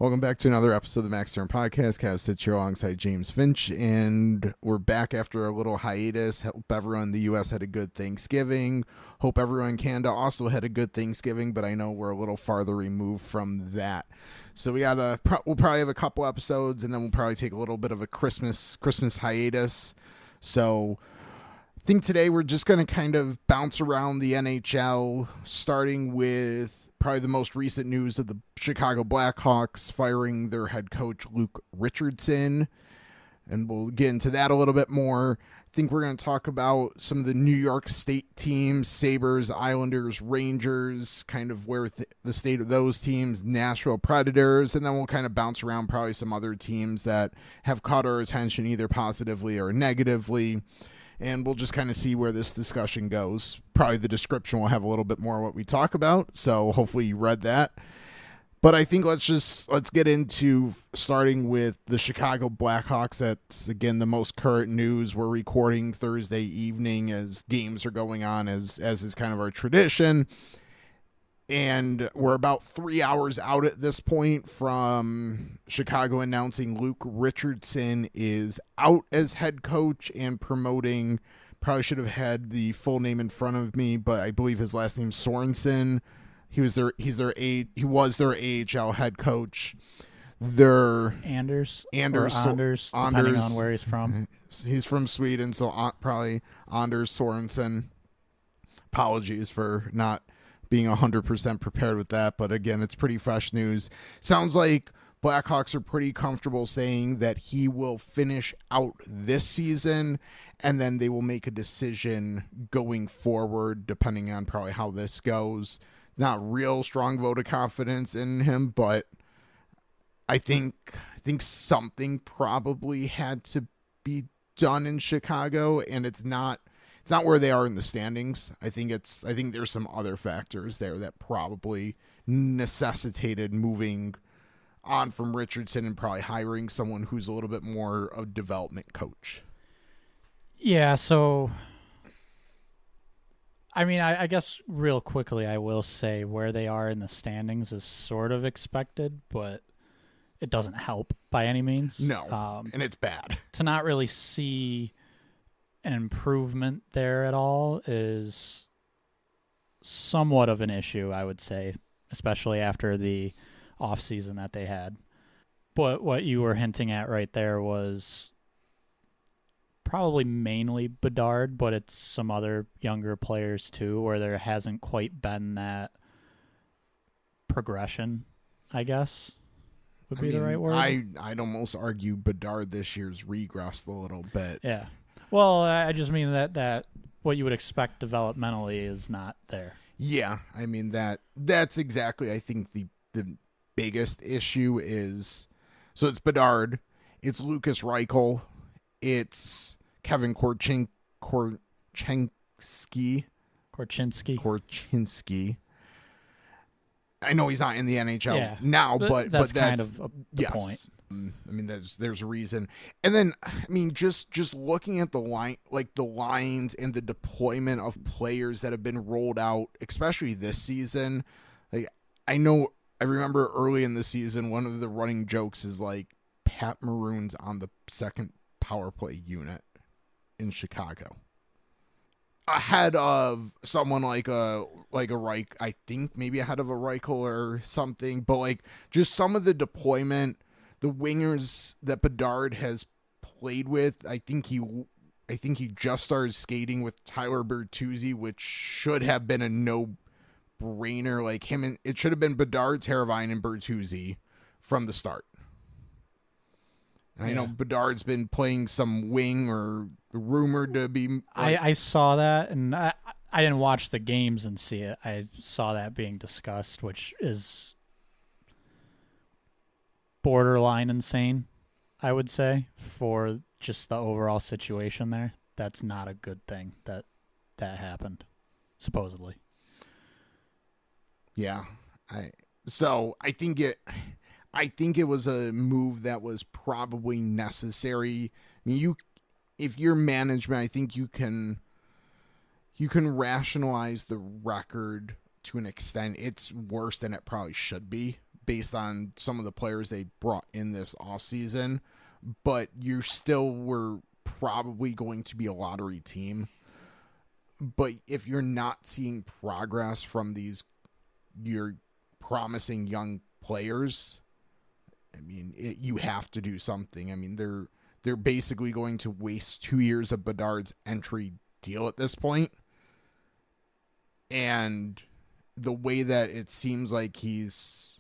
Welcome back to another episode of the Max Stern Podcast. Kaz sits here alongside James Finch, and we're back after a little hiatus. Hope everyone in the U.S. had a good Thanksgiving. Hope everyone in Canada also had a good Thanksgiving, but I know we're a little farther removed from that. So we'll probably have a couple episodes, and then we'll probably take a little bit of a Christmas hiatus. So I think today we're just going to kind of bounce around the NHL, starting with probably the most recent news of the Chicago Blackhawks firing their head coach, Luke Richardson. And we'll get into that a little bit more. I think we're going to talk about some of the New York State teams, Sabres, Islanders, Rangers, kind of where the state of those teams, Nashville Predators, and then we'll kind of bounce around probably some other teams that have caught our attention either positively or negatively. And we'll just kind of see where this discussion goes. Probably the description will have a little bit more what we talk about, so hopefully you read that. But I think let's get into starting with the Chicago Blackhawks. That's, again, the most current news. We're recording Thursday evening as games are going on, as is kind of our tradition. And we're about 3 hours out at this point from Chicago announcing Luke Richardson is out as head coach and promoting. Probably should have had the full name in front of me, but I believe his last name's Sorensen. He was their AHL head coach. Anders, depending on where he's from. He's from Sweden, so probably Anders Sorensen. Apologies for not being 100% prepared with that, but again, it's pretty fresh news. Sounds like Blackhawks are pretty comfortable saying that he will finish out this season, and then they will make a decision going forward, depending on probably how this goes. Not real strong vote of confidence in him, but I think something probably had to be done in Chicago, and it's not where they are in the standings. I think there's some other factors there that probably necessitated moving on from Richardson and probably hiring someone who's a little bit more of a development coach. Yeah, so I mean, I guess real quickly I will say where they are in the standings is sort of expected, but it doesn't help by any means. No, and it's bad. To not really see an improvement there at all is somewhat of an issue, I would say, especially after the offseason that they had. But what you were hinting at right there was probably mainly Bedard, but it's some other younger players too, where there hasn't quite been that progression, I guess, would be the right word. I'd almost argue Bedard this year's regressed a little bit. Yeah. Well, I just mean that what you would expect developmentally is not there. Yeah, I mean that's exactly, I think, the biggest issue is, so it's Bedard, it's Lucas Reichel, it's Kevin Korchinski. I know he's not in the NHL now, but that's kind of the point. I mean, there's a reason. And then, I mean, just looking at the line, like the lines and the deployment of players that have been rolled out, especially this season. Like, I remember early in the season, one of the running jokes is like Pat Maroon's on the second power play unit in Chicago, ahead of someone like a Reich, I think maybe ahead of a Reichel or something. But like just some of the deployment, the wingers that Bedard has played with, I think he just started skating with Tyler Bertuzzi, which should have been a no-brainer. Like him, and it should have been Bedard, Teravainen, and Bertuzzi from the start. And I know Bedard's been playing some wing or rumored to be. I saw that, and I didn't watch the games and see it. I saw that being discussed, which is borderline insane, I would say, for just the overall situation there. That's not a good thing that happened, supposedly. Yeah. I think it was a move that was probably necessary. I mean, if you're management, I think you can rationalize the record to an extent. It's worse than it probably should be, based on some of the players they brought in this offseason, but you still were probably going to be a lottery team. But if you're not seeing progress from your promising young players, I mean, you have to do something. I mean, they're basically going to waste 2 years of Bedard's entry deal at this point. And the way that it seems like he's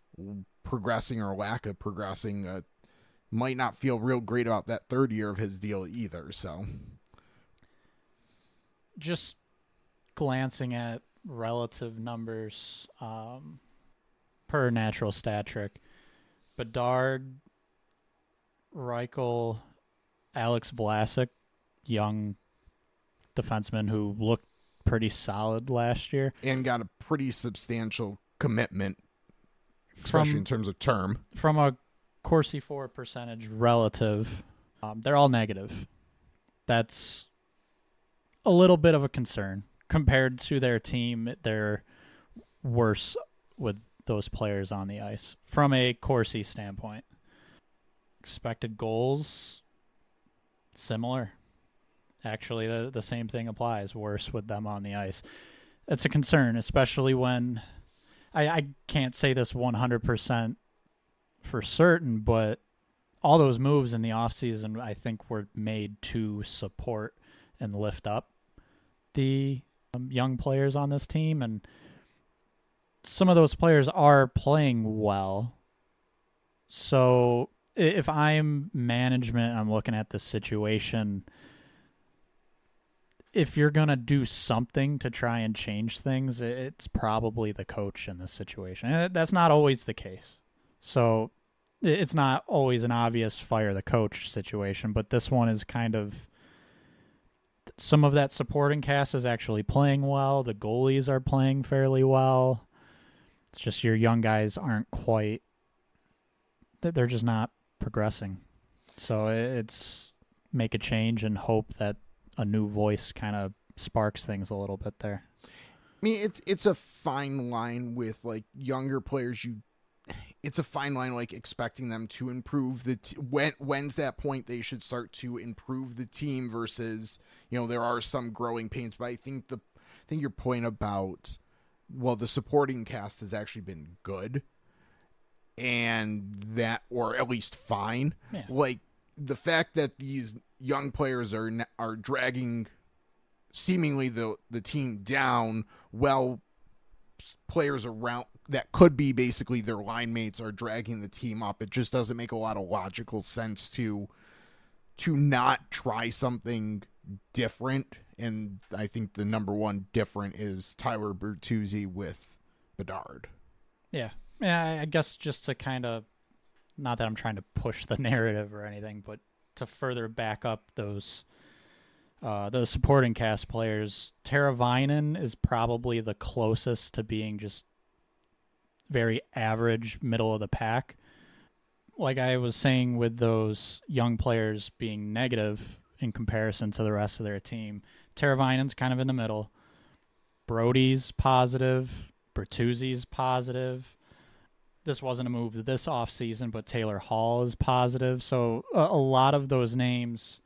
progressing or lack of progressing, might not feel real great about that third year of his deal either. So just glancing at relative numbers per natural stat trick, Bedard, Reichel, Alex Vlasic, young defenseman who looked pretty solid last year. And got a pretty substantial commitment, especially in terms of term. From a Corsi for percentage relative, they're all negative. That's a little bit of a concern. Compared to their team, they're worse with those players on the ice from a Corsi standpoint. Expected goals, similar. Actually, the same thing applies, worse with them on the ice. It's a concern, especially when I can't say this 100% for certain, but all those moves in the offseason, I think, were made to support and lift up the young players on this team, and some of those players are playing well. So if I'm management, I'm looking at this situation, if you're going to do something to try and change things, it's probably the coach in this situation. And that's not always the case. So it's not always an obvious fire the coach situation, but this one is kind of, some of that supporting cast is actually playing well. The goalies are playing fairly well. It's just your young guys aren't quite, they're just not progressing. So it's make a change and hope that a new voice kind of sparks things a little bit there. I mean, it's a fine line with like younger players. It's a fine line, like expecting them to improve when's that point they should start to improve the team versus, there are some growing pains. But I think your point about, well, the supporting cast has actually been good, and that, or at least fine. Yeah. Like the fact that these young players are dragging seemingly the team down, well, players around that could be basically their line mates are dragging the team up. It just doesn't make a lot of logical sense to not try something different. And I think the number one different is Tyler Bertuzzi with Bedard. Yeah. Yeah, I guess just to kind of, not that I'm trying to push the narrative or anything, but to further back up those supporting cast players, Teravainen is probably the closest to being just very average, middle of the pack. Like I was saying with those young players being negative in comparison to the rest of their team, Teravainen's kind of in the middle. Brody's positive. Bertuzzi's positive. This wasn't a move this offseason, but Taylor Hall is positive. So a lot of those names,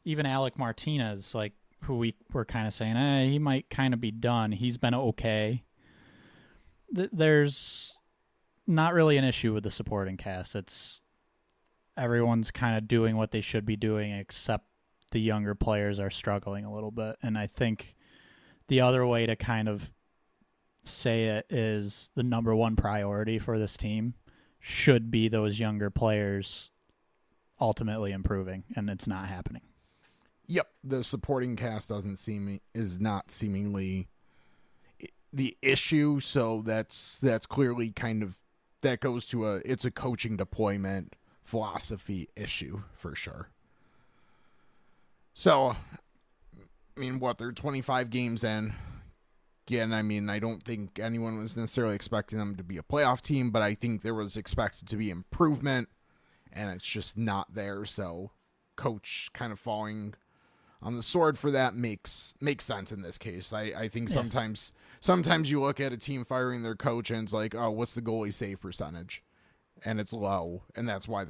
even Alec Martinez, like who we were kind of saying, he might kind of be done. He's been okay. There's not really an issue with the supporting cast. It's everyone's kind of doing what they should be doing, except the younger players are struggling a little bit. And I think the other way to kind of say it is the number one priority for this team should be those younger players ultimately improving, and it's not happening. Yep, the supporting cast is not seemingly the issue, so that's clearly kind of, that goes to it's a coaching deployment philosophy issue for sure. So, I mean, they're 25 games in. Again, I mean, I don't think anyone was necessarily expecting them to be a playoff team, but I think there was expected to be improvement, and it's just not there. So, coach kind of falling on the sword for that makes sense in this case. I think sometimes you look at a team firing their coach and it's like, oh, what's the goalie save percentage? and it's low, and that's why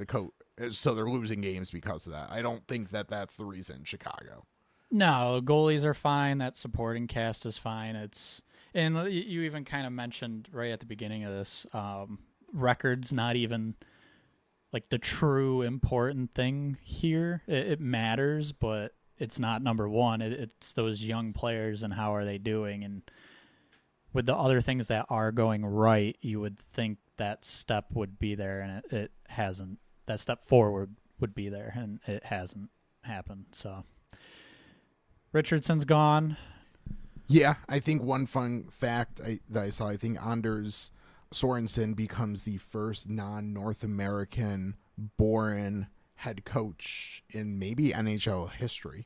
so they're losing games because of that. I don't think that that's the reason Chicago. No, goalies are fine. That supporting cast is fine. And you even kind of mentioned right at the beginning of this, records not even like the true important thing here. It matters, but it's not number one. It's those young players and how are they doing. And with the other things that are going right, you would think that step would be there, and it hasn't. That step forward would be there, and it hasn't happened. So Richardson's gone. Yeah, I think one fun fact that I saw, I think Anders Sorensen becomes the first non-North American born head coach in maybe NHL history.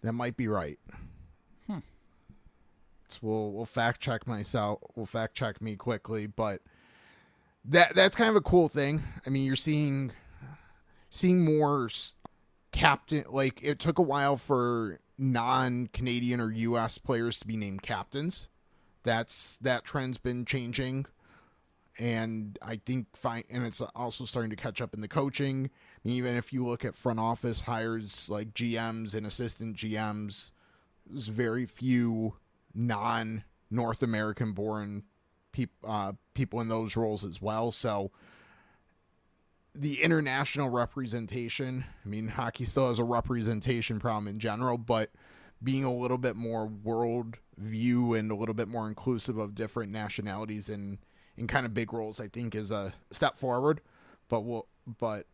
That might be right. So we'll fact check myself. We'll fact check me quickly, but that's kind of a cool thing. I mean, you're seeing more captain. Like, it took a while for non-Canadian or U.S. players to be named captains. That trend's been changing, and I think and it's also starting to catch up in the coaching. I mean, even if you look at front office hires like GMs and assistant GMs, there's very few non-North American born people in those roles as well. So the international representation, I mean, hockey still has a representation problem in general, but being a little bit more world view and a little bit more inclusive of different nationalities in kind of big roles, I think is a step forward. But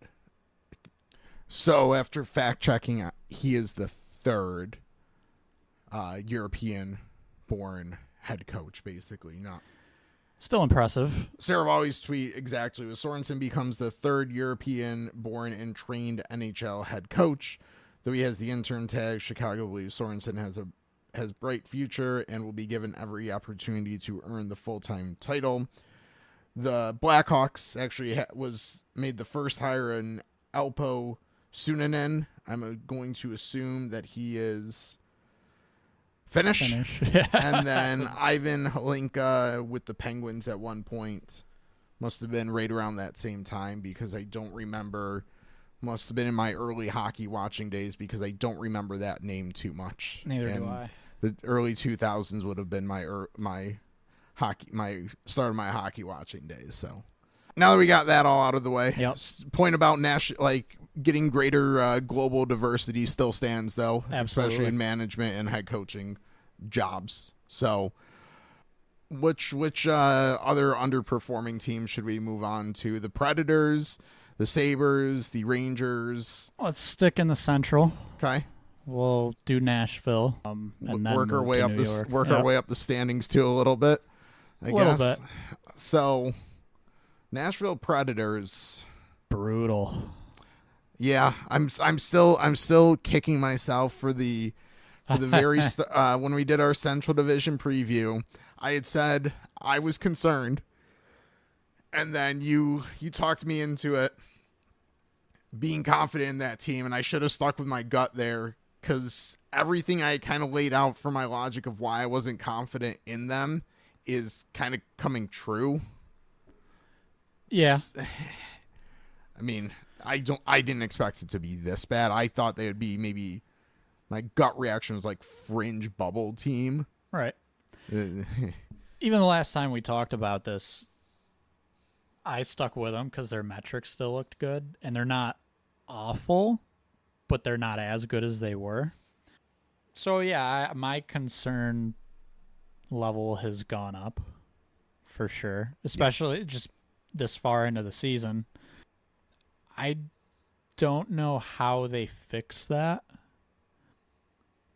so after fact checking, he is the third European born head coach, basically. Not Still impressive. Sarah Wally's tweet exactly was Sorensen becomes the third European born and trained NHL head coach. Though he has the intern tag, Chicago believes Sorensen has bright future and will be given every opportunity to earn the full-time title. The Blackhawks actually was made the first hire in Alpo Sunanen. I'm going to assume that he is Finnish. And then Ivan Halinka with the Penguins at one point. Must have been right around that same time because I don't remember. Must have been in my early hockey watching days because I don't remember that name too much. Neither do I. The early 2000s would have been my start of my hockey watching days. So now that we got that all out of the way, yep. Point about getting greater global diversity still stands though, Absolutely. Especially in management and head coaching jobs. So which other underperforming teams should we move on to? The Predators, the Sabres, the Rangers. Let's stick in the Central. Okay. We'll do Nashville, and then work our way up our way up the standings too a little bit. I guess. Bit. So, Nashville Predators, brutal. Yeah, I'm still kicking myself for the very when we did our Central Division preview. I had said I was concerned, and then you talked me into it, being confident in that team, and I should have stuck with my gut there because everything I kind of laid out for my logic of why I wasn't confident in them is kind of coming true. Yeah. I mean, I didn't expect it to be this bad. I thought they would be maybe, my gut reaction was like fringe bubble team. Right. Even the last time we talked about this, I stuck with them because their metrics still looked good, and they're not awful, but they're not as good as they were. So yeah, my concern level has gone up for sure, especially just this far into the season. I don't know how they fix that.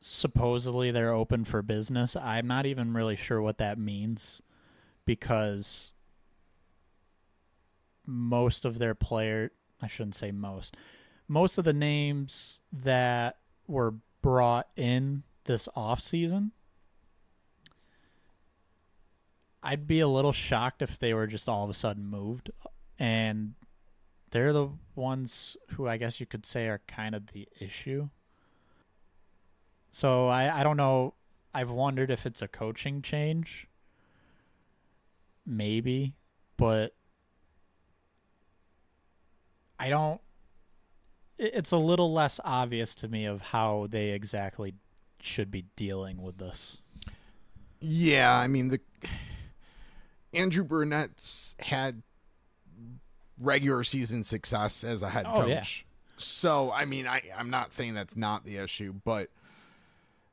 Supposedly they're open for business. I'm not even really sure what that means because most of their I shouldn't say most of the names that were brought in this offseason, I'd be a little shocked if they were just all of a sudden moved. And they're the ones who I guess you could say are kind of the issue. So I don't know. I've wondered if it's a coaching change. Maybe. But I don't. It's a little less obvious to me of how they exactly should be dealing with this. Yeah, I mean, Andrew Burnett's had regular season success as a head coach. Yeah. So, I mean, I'm not saying that's not the issue, but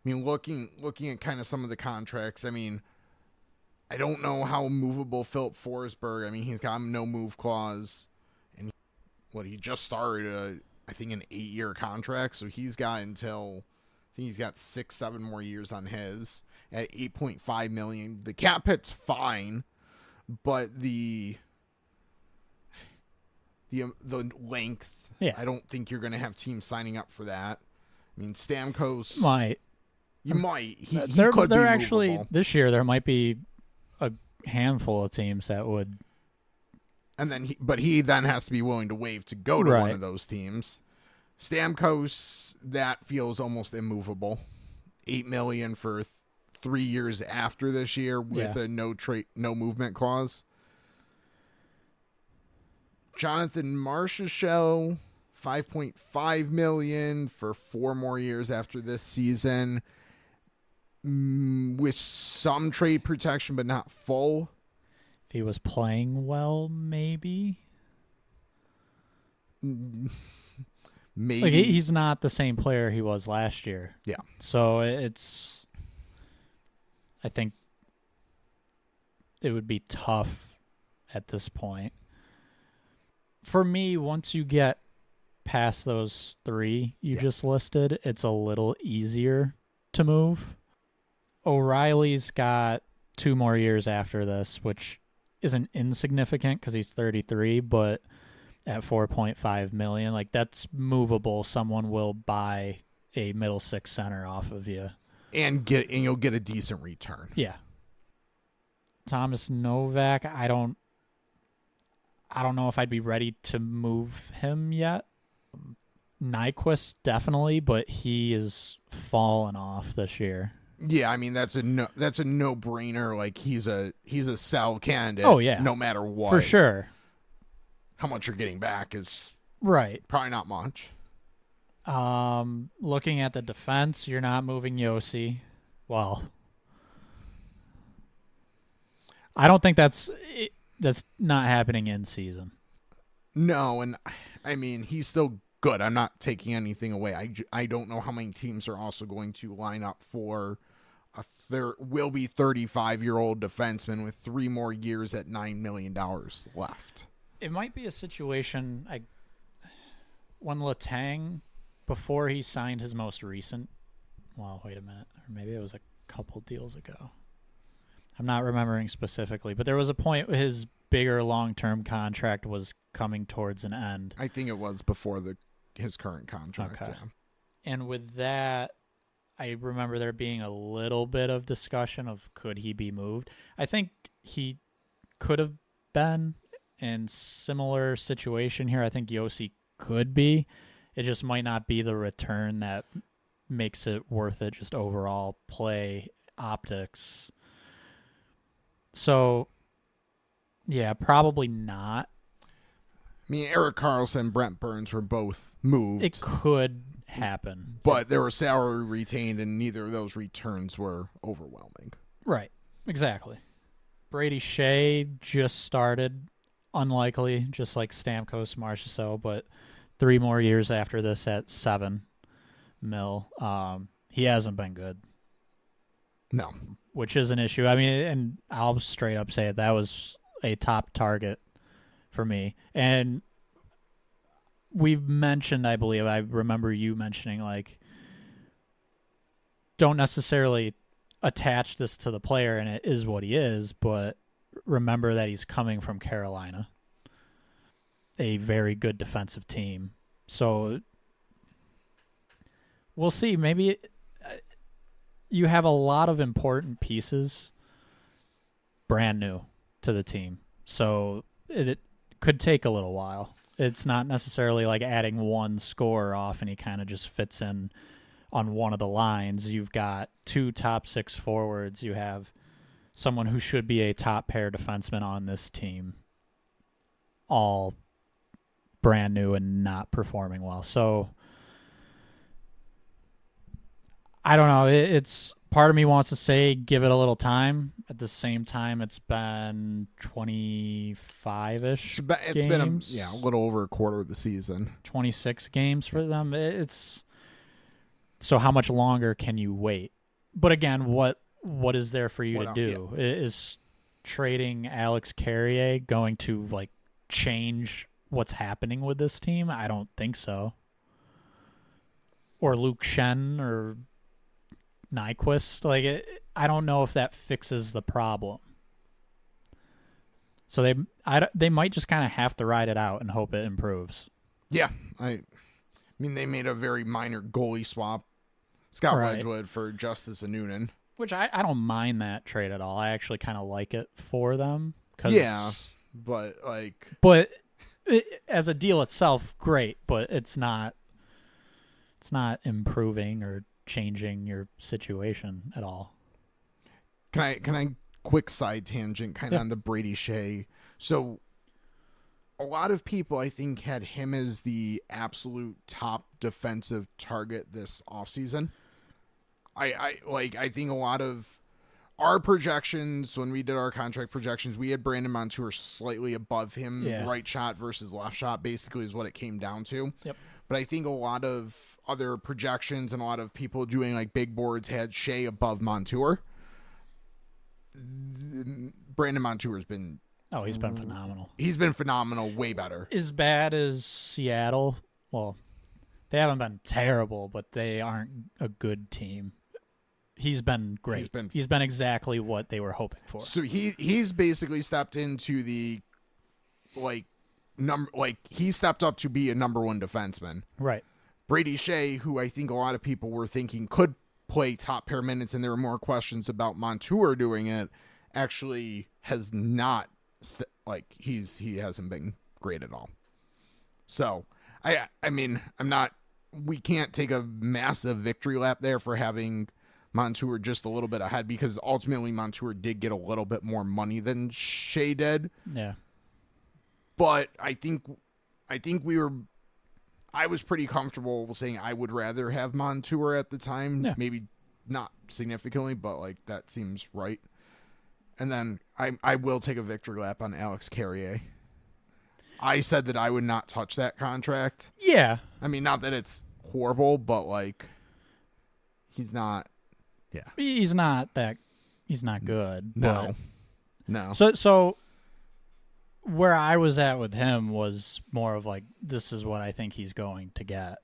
I mean, looking at kind of some of the contracts, I mean, I don't know how movable Philip Forsberg. I mean, he's got a no move clause, and he just started I think an 8-year contract, so he's got until I think he's got 6-7 more years on his at $8.5 million. The cap hit's fine, but the length, I don't think you're going to have teams signing up for that. I mean, Stamkos might. You might. He could be actually movable. This year there might be a handful of teams that would. And then he then has to be willing to waive to go to one of those teams. Stamkos, that feels almost immovable. $8 million for 3 years after this year with a no movement clause. Jonathan Marchessault, $5.5 million for 4 more years after this season, with some trade protection but not full. If he was playing well, maybe. Maybe. Like, he's not the same player he was last year. Yeah. So I think it would be tough at this point. For me, once you get past those 3 you just listed, it's a little easier to move. O'Reilly's got 2 more years after this, which isn't insignificant because he's 33, but at $4.5 million, like, that's movable. Someone will buy a middle 6 center off of you, and you'll get a decent return. Yeah. Thomas Novak, I don't know if I'd be ready to move him yet. Nyquist definitely, but he is fallen off this year. Yeah, I mean that's a no-brainer. Like, he's a sell candidate. Oh yeah, no matter what, for sure. How much you're getting back is probably not much. Looking at the defense, you're not moving Yossi. Well, I don't think that's not happening in season. No, and I mean, he's still good. I'm not taking anything away. I don't know how many teams are also going to line up for will be 35-year-old defenseman with 3 more years at $9 million left. It might be a situation when Letang, before he signed his most recent, well, wait a minute, or maybe it was a couple deals ago. I'm not remembering specifically, but there was a point where his bigger long-term contract was coming towards an end. I think it was before his current contract. Okay. Yeah. And with that, I remember there being a little bit of discussion of could he be moved. I think he could have been in similar situation here. I think Yossi could be. It just might not be the return that makes it worth it, just overall play optics. So, yeah, probably not. I mean, Erik Karlsson, Brent Burns were both moved. It could happen. But there were salary retained, and neither of those returns were overwhelming. Right. Exactly. Brady Shea just started. Unlikely, just like Stamkos, Marchessault, but 3 more years after this at $7 million. He hasn't been good. No. Which is an issue. I mean, and I'll straight up say it, that was a top target for me. And we've mentioned, I believe, I remember you mentioning, like, don't necessarily attach this to the player, and it is what he is, but remember that he's coming from Carolina, a very good defensive team. So we'll see. Maybe you have a lot of important pieces brand new to the team. So it could take a little while. It's not necessarily like adding one scorer off and he kind of just fits in on one of the lines. You've got 2 top 6 forwards. You have someone who should be a top pair defenseman on this team, all brand new and not performing well. So I don't know. It's part of me wants to say give it a little time. At the same time, it's been 25-ish It's games. been a little over a quarter of the season. 26 games for them. So how much longer can you wait? But again, what is there for you to do? Yeah. Is trading Alex Carrier going to like change what's happening with this team? I don't think so. Or Luke Shen or Nyquist. I don't know if that fixes the problem. So they might just kind of have to ride it out and hope it improves. Yeah, I mean they made a very minor goalie swap, Scott Wedgwood for Justice and Noonan, which I don't mind that trade at all. I actually kind of like it for them. But as a deal itself, great, but it's not improving or changing your situation at all. Can I quick side tangent kind of on the Brady Shea? So a lot of people I think had him as the absolute top defensive target this offseason. I think a lot of our projections, when we did our contract projections, we had Brandon Montour slightly above him. Yeah. Right shot versus left shot basically is what it came down to. Yep. But I think a lot of other projections and a lot of people doing like big boards had Shea above Montour. Brandon Montour has been... Oh, he's been phenomenal. He's been phenomenal, way better. As bad as Seattle, well, they haven't been terrible, but they aren't a good team. He's been great. He's been exactly what they were hoping for. So he's basically stepped into the he stepped up to be a number one defenseman. Right. Brady Shea, who I think a lot of people were thinking could play top pair minutes, and there were more questions about Montour doing it, actually has not. He hasn't been great at all. So I mean we can't take a massive victory lap there for having Montour just a little bit ahead, because ultimately Montour did get a little bit more money than Shea did. Yeah. But I think I was pretty comfortable saying I would rather have Montour at the time. Yeah. Maybe not significantly, but that seems right. And then I will take a victory lap on Alex Carrier. I said that I would not touch that contract. Yeah. I mean, not that it's horrible, but he's not. Yeah. He's not good. No. So where I was at with him was more of this is what I think he's going to get.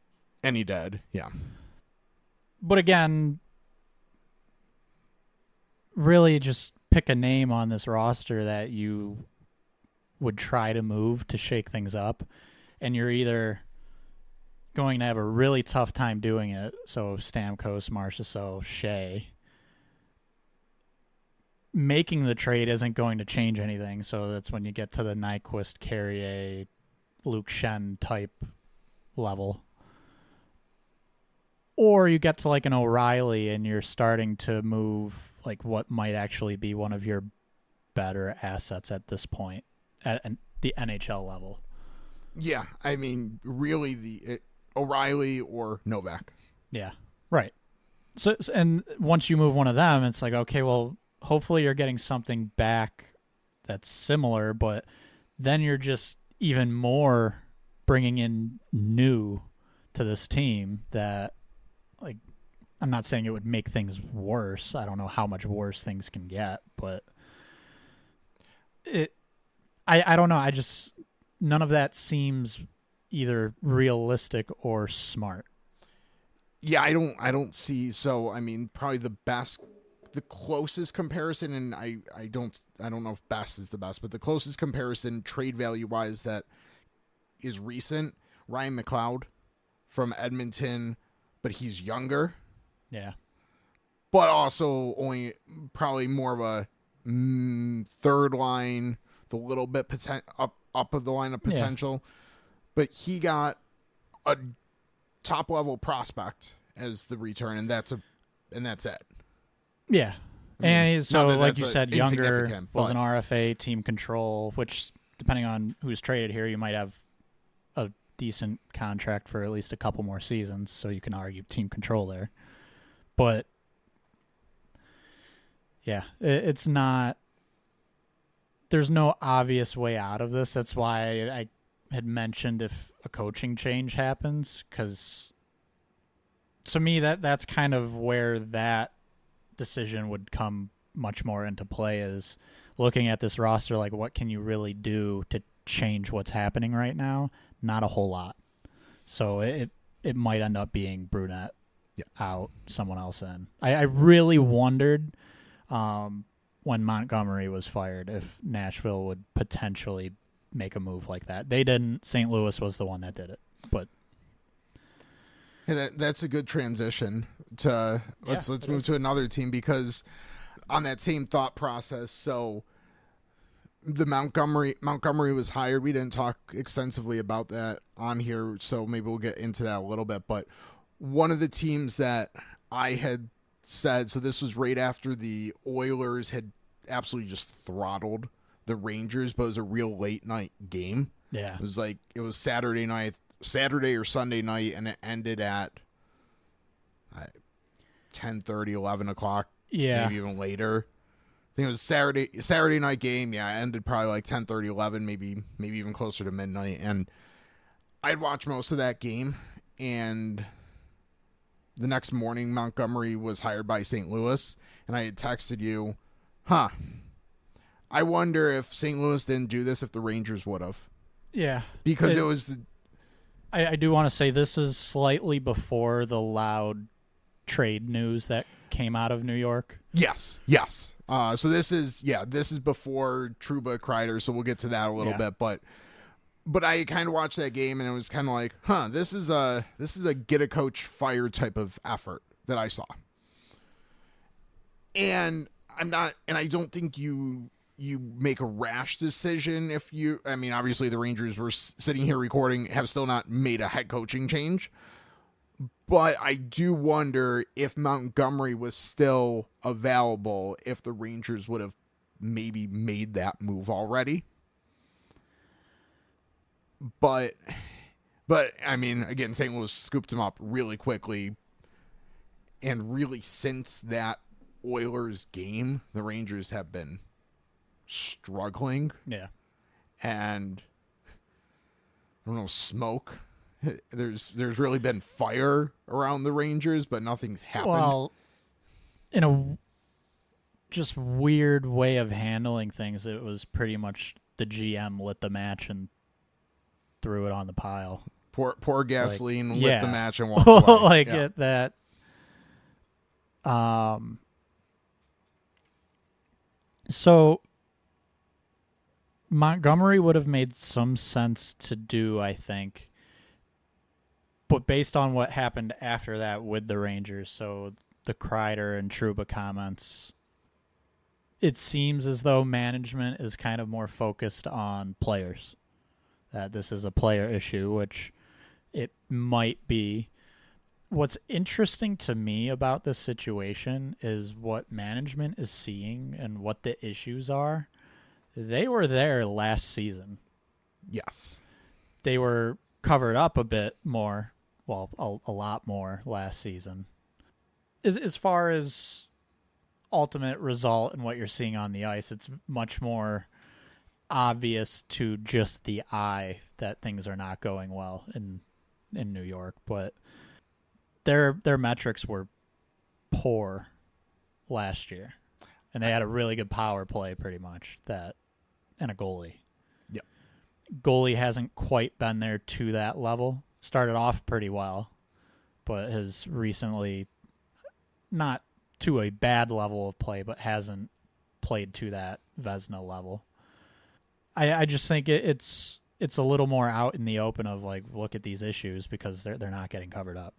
And he did. Yeah. But again, really just pick a name on this roster that you would try to move to shake things up, and you're either going to have a really tough time doing it, so Stamkos, Marchessault, Shea. Making the trade isn't going to change anything, so that's when you get to the Nyquist, Carrier, Luke Shen type level. Or you get to an O'Reilly and you're starting to move what might actually be one of your better assets at this point at the NHL level. Yeah, I mean, really O'Reilly or Novak. Yeah, right. So and once you move one of them, it's okay, well, hopefully you're getting something back that's similar, but then you're just even more bringing in new to this team that, I'm not saying it would make things worse. I don't know how much worse things can get, but I don't know. None of that seems either realistic or smart. Yeah, I don't see. So, I mean, probably the closest comparison, and I don't know if best is the best, but the closest comparison trade value wise that is recent, Ryan McLeod from Edmonton, but he's younger. Yeah. But also only probably more of a third line, the little bit up of the line of potential. Yeah. But he got a top level prospect as the return, and that's it. Yeah. I mean, and so like you said, younger, was an but RFA, team control, which depending on who's traded here, you might have a decent contract for at least a couple more seasons, so you can argue team control there. But yeah, it's not. There's no obvious way out of this. That's why I had mentioned if a coaching change happens, because to me that's kind of where that decision would come much more into play, is looking at this roster like, what can you really do to change what's happening right now? Not a whole lot. So it might end up being Brunette out, someone else in. I really wondered when Montgomery was fired if Nashville would potentially make a move like that. They didn't. St. Louis was the one that did it. But hey, that's a good transition to let's move to another team, because on that same thought process, so the Montgomery was hired. We didn't talk extensively about that on here, so maybe we'll get into that a little bit. But one of the teams that I had said, so this was right after the Oilers had absolutely just throttled the Rangers, but it was a real late night game. Yeah. It was Saturday or Sunday night, and it ended at 10:30, 11 o'clock, maybe even later. I think it was Saturday night game. Yeah, it ended probably like 10:30, 11, maybe even closer to midnight. And I'd watched most of that game, and the next morning Montgomery was hired by St. Louis, and I had texted you, I wonder if St. Louis didn't do this, if the Rangers would have. Yeah. Because it was I do want to say this is slightly before the loud trade news that came out of New York. Yes. So this is before Trouba Kreider, so we'll get to that a little bit, but I kind of watched that game, and it was kind of like, this is a get a coach fired type of effort that I saw. And I don't think you make a rash decision if obviously the Rangers were sitting here recording, have still not made a head coaching change. But I do wonder if Montgomery was still available, if the Rangers would have maybe made that move already. But again, St. Louis scooped him up really quickly. And really, since that Oilers game, the Rangers have been struggling. Yeah. And I don't know, smoke. There's really been fire around the Rangers, but nothing's happened. Well, in a just weird way of handling things, it was pretty much the GM lit the match and threw it on the pile. Pour gasoline, lit the match, and walked away. That. So Montgomery would have made some sense to do, I think. But based on what happened after that with the Rangers, so the Kreider and Trouba comments, it seems as though management is kind of more focused on players. That this is a player issue, which it might be. What's interesting to me about this situation is what management is seeing and what the issues are. They were there last season. Yes. They were covered up a bit more. Well, a lot more last season. As far as ultimate result and what you're seeing on the ice, it's much more obvious to just the eye that things are not going well in New York. But their metrics were poor last year, and they had a really good power play, pretty much, and a goalie. Yep. Goalie hasn't quite been there to that level. Started off pretty well, but has recently, not to a bad level of play, but hasn't played to that Vezina level. I just think it's a little more out in the open of, like, look at these issues, because they're not getting covered up.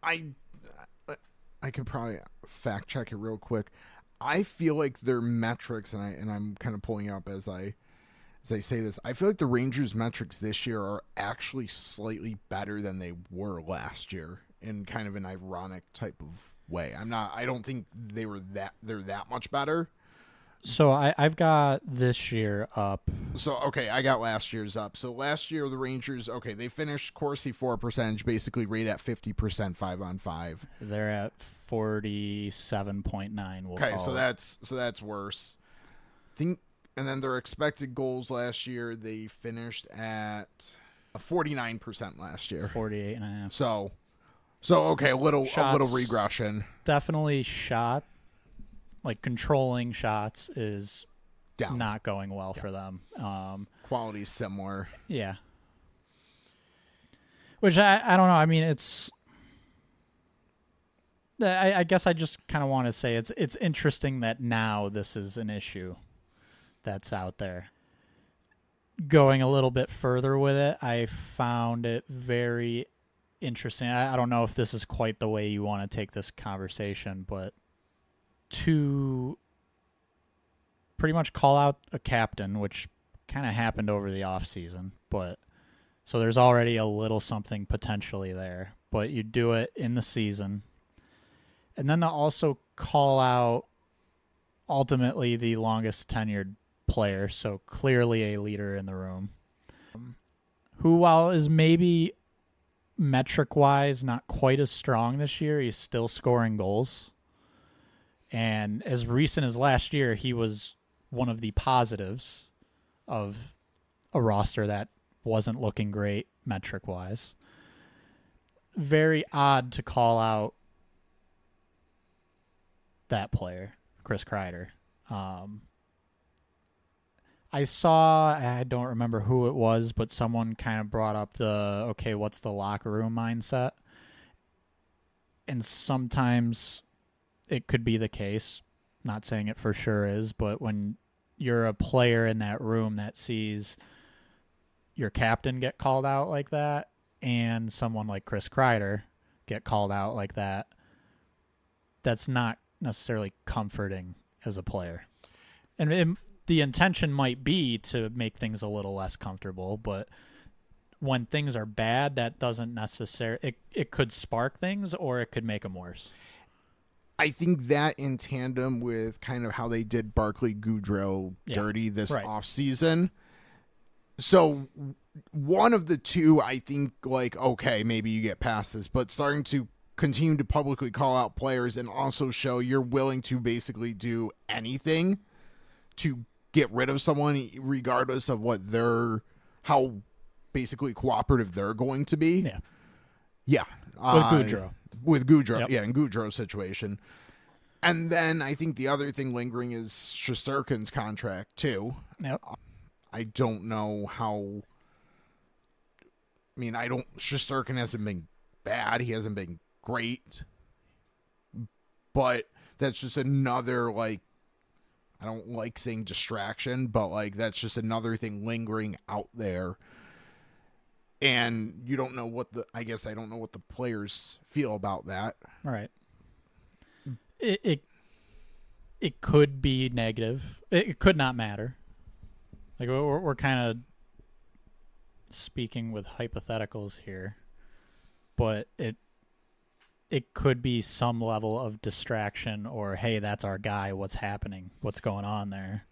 I could probably fact check it real quick. I feel like their metrics, and I'm kind of pulling up as I say this, I feel like the Rangers' metrics this year are actually slightly better than they were last year, in kind of an ironic type of way. I don't think they're that much better, So I've got this year up. So, okay, I got last year's up. So last year, the Rangers, okay, they finished Corsi 4 percentage, basically rate at 50% 5-on-5. They're at 47.9. Okay, so that's worse. And then their expected goals last year, they finished at 49% last year. 48.5. So okay, a little regression. Definitely shot. Like controlling shots is Down. not going well for them. Quality's similar. Yeah. Which I don't know. I mean, it's. I guess I just kind of want to say it's interesting that now this is an issue that's out there. Going a little bit further with it, I found it very interesting. I don't know if this is quite the way you want to take this conversation, but to pretty much call out a captain, which kind of happened over the offseason, but so there's already a little something potentially there, but you do it in the season. And then to also call out ultimately the longest tenured player, so clearly a leader in the room, who, while is maybe metric-wise not quite as strong this year, he's still scoring goals. And as recent as last year, he was one of the positives of a roster that wasn't looking great metric-wise. Very odd to call out that player, Chris Kreider. I don't remember who it was, but someone kind of brought up what's the locker room mindset? And sometimes it could be the case. Not saying it for sure is, but when you're a player in that room that sees your captain get called out like that and someone like Chris Kreider get called out like that, that's not necessarily comforting as a player. And the intention might be to make things a little less comfortable, but when things are bad, that doesn't necessarily... It could spark things or it could make them worse. I think that in tandem with kind of how they did Barclay Goodrow dirty this offseason. So one of the two, I think, like, okay, maybe you get past this, but starting to continue to publicly call out players and also show you're willing to basically do anything to get rid of someone regardless of how basically cooperative they're going to be. Yeah. With Goudreau, in Goudreau's situation. And then I think the other thing lingering is Shesterkin's contract, too. Yep. I don't know how... I mean, Shesterkin hasn't been bad. He hasn't been great. But that's just another, like... I don't like saying distraction, but, like, that's just another thing lingering out there. And you don't know I don't know what the players feel about that. Right. It could be negative. It could not matter. Like we're kind of speaking with hypotheticals here, but it could be some level of distraction or, hey, that's our guy. What's happening? What's going on there?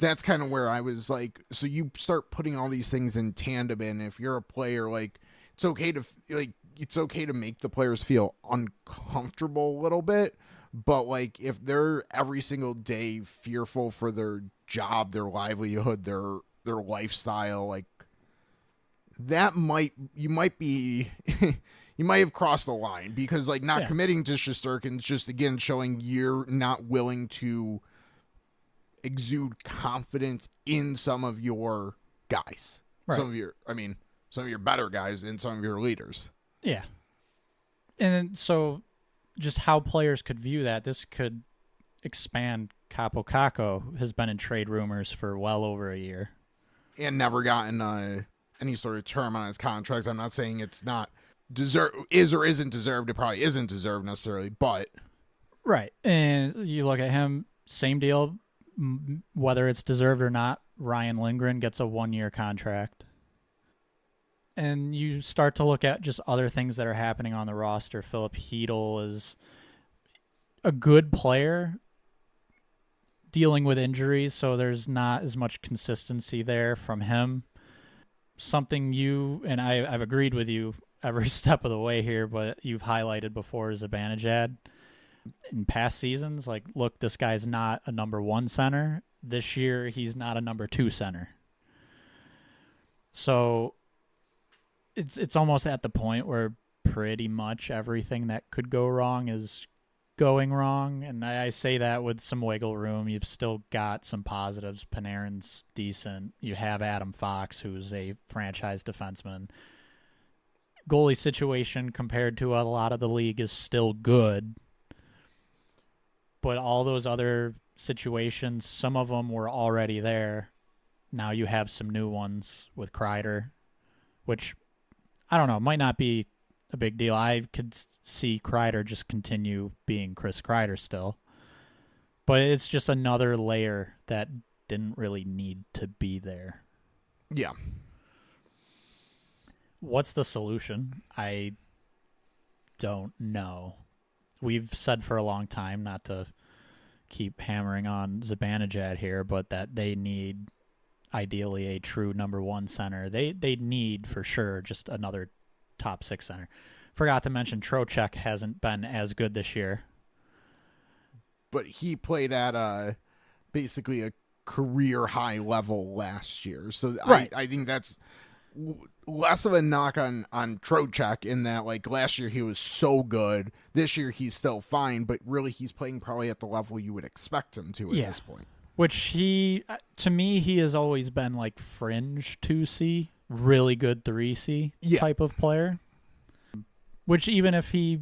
That's kind of where I was like, so you start putting all these things in tandem, and if you're a player, like, it's okay to make the players feel uncomfortable a little bit, but like if they're every single day fearful for their job, their livelihood, their lifestyle, like you might have crossed the line, because like not committing to Shesterkin is just again showing you're not willing to exude confidence in some of your guys. Right. Some of your better guys and some of your leaders. Yeah. And so just how players could view that, this could expand. Capo Caco has been in trade rumors for well over a year. And never gotten any sort of term on his contracts. I'm not saying it's not is or isn't deserved. It probably isn't deserved necessarily, but... Right. And you look at him, same deal. Whether it's deserved or not, Ryan Lindgren gets a 1-year contract. And you start to look at just other things that are happening on the roster. Philip Hedl is a good player, dealing with injuries, so there's not as much consistency there from him. Something you and I've agreed with you every step of the way here, but you've highlighted before is Zibanejad. In past seasons, like, look, this guy's not a number one center. This year, he's not a number two center. So it's almost at the point where pretty much everything that could go wrong is going wrong, and I say that with some wiggle room. You've still got some positives. Panarin's decent. You have Adam Fox, who's a franchise defenseman. Goalie situation compared to a lot of the league is still good, but all those other situations, some of them were already there. Now you have some new ones with Kreider, which, I don't know, might not be a big deal. I could see Kreider just continue being Chris Kreider still. But it's just another layer that didn't really need to be there. Yeah. What's the solution? I don't know. We've said for a long time, not to keep hammering on Zibanejad here, but that they need ideally a true number one center. They need for sure just another top six center. Forgot to mention Trocheck hasn't been as good this year. But he played at basically a career high level last year. So right. I think that's less of a knock on Trocheck in that, like, last year he was so good. This year he's still fine, but really he's playing probably at the level you would expect him to at this point. Which to me, he has always been like fringe 2C, really good 3C type of player. Which even if he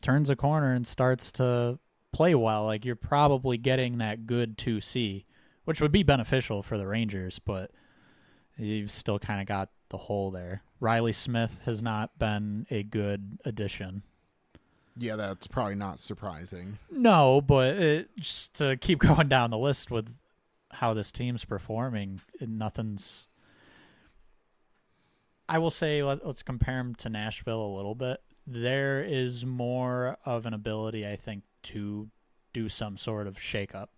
turns a corner and starts to play well, like, you're probably getting that good 2C, which would be beneficial for the Rangers, but you've still kind of got the hole there. Riley Smith has not been a good addition. Yeah, that's probably not surprising. No, but just to keep going down the list with how this team's performing, nothing's... I will say, let's compare them to Nashville a little bit. There is more of an ability, I think, to do some sort of shakeup.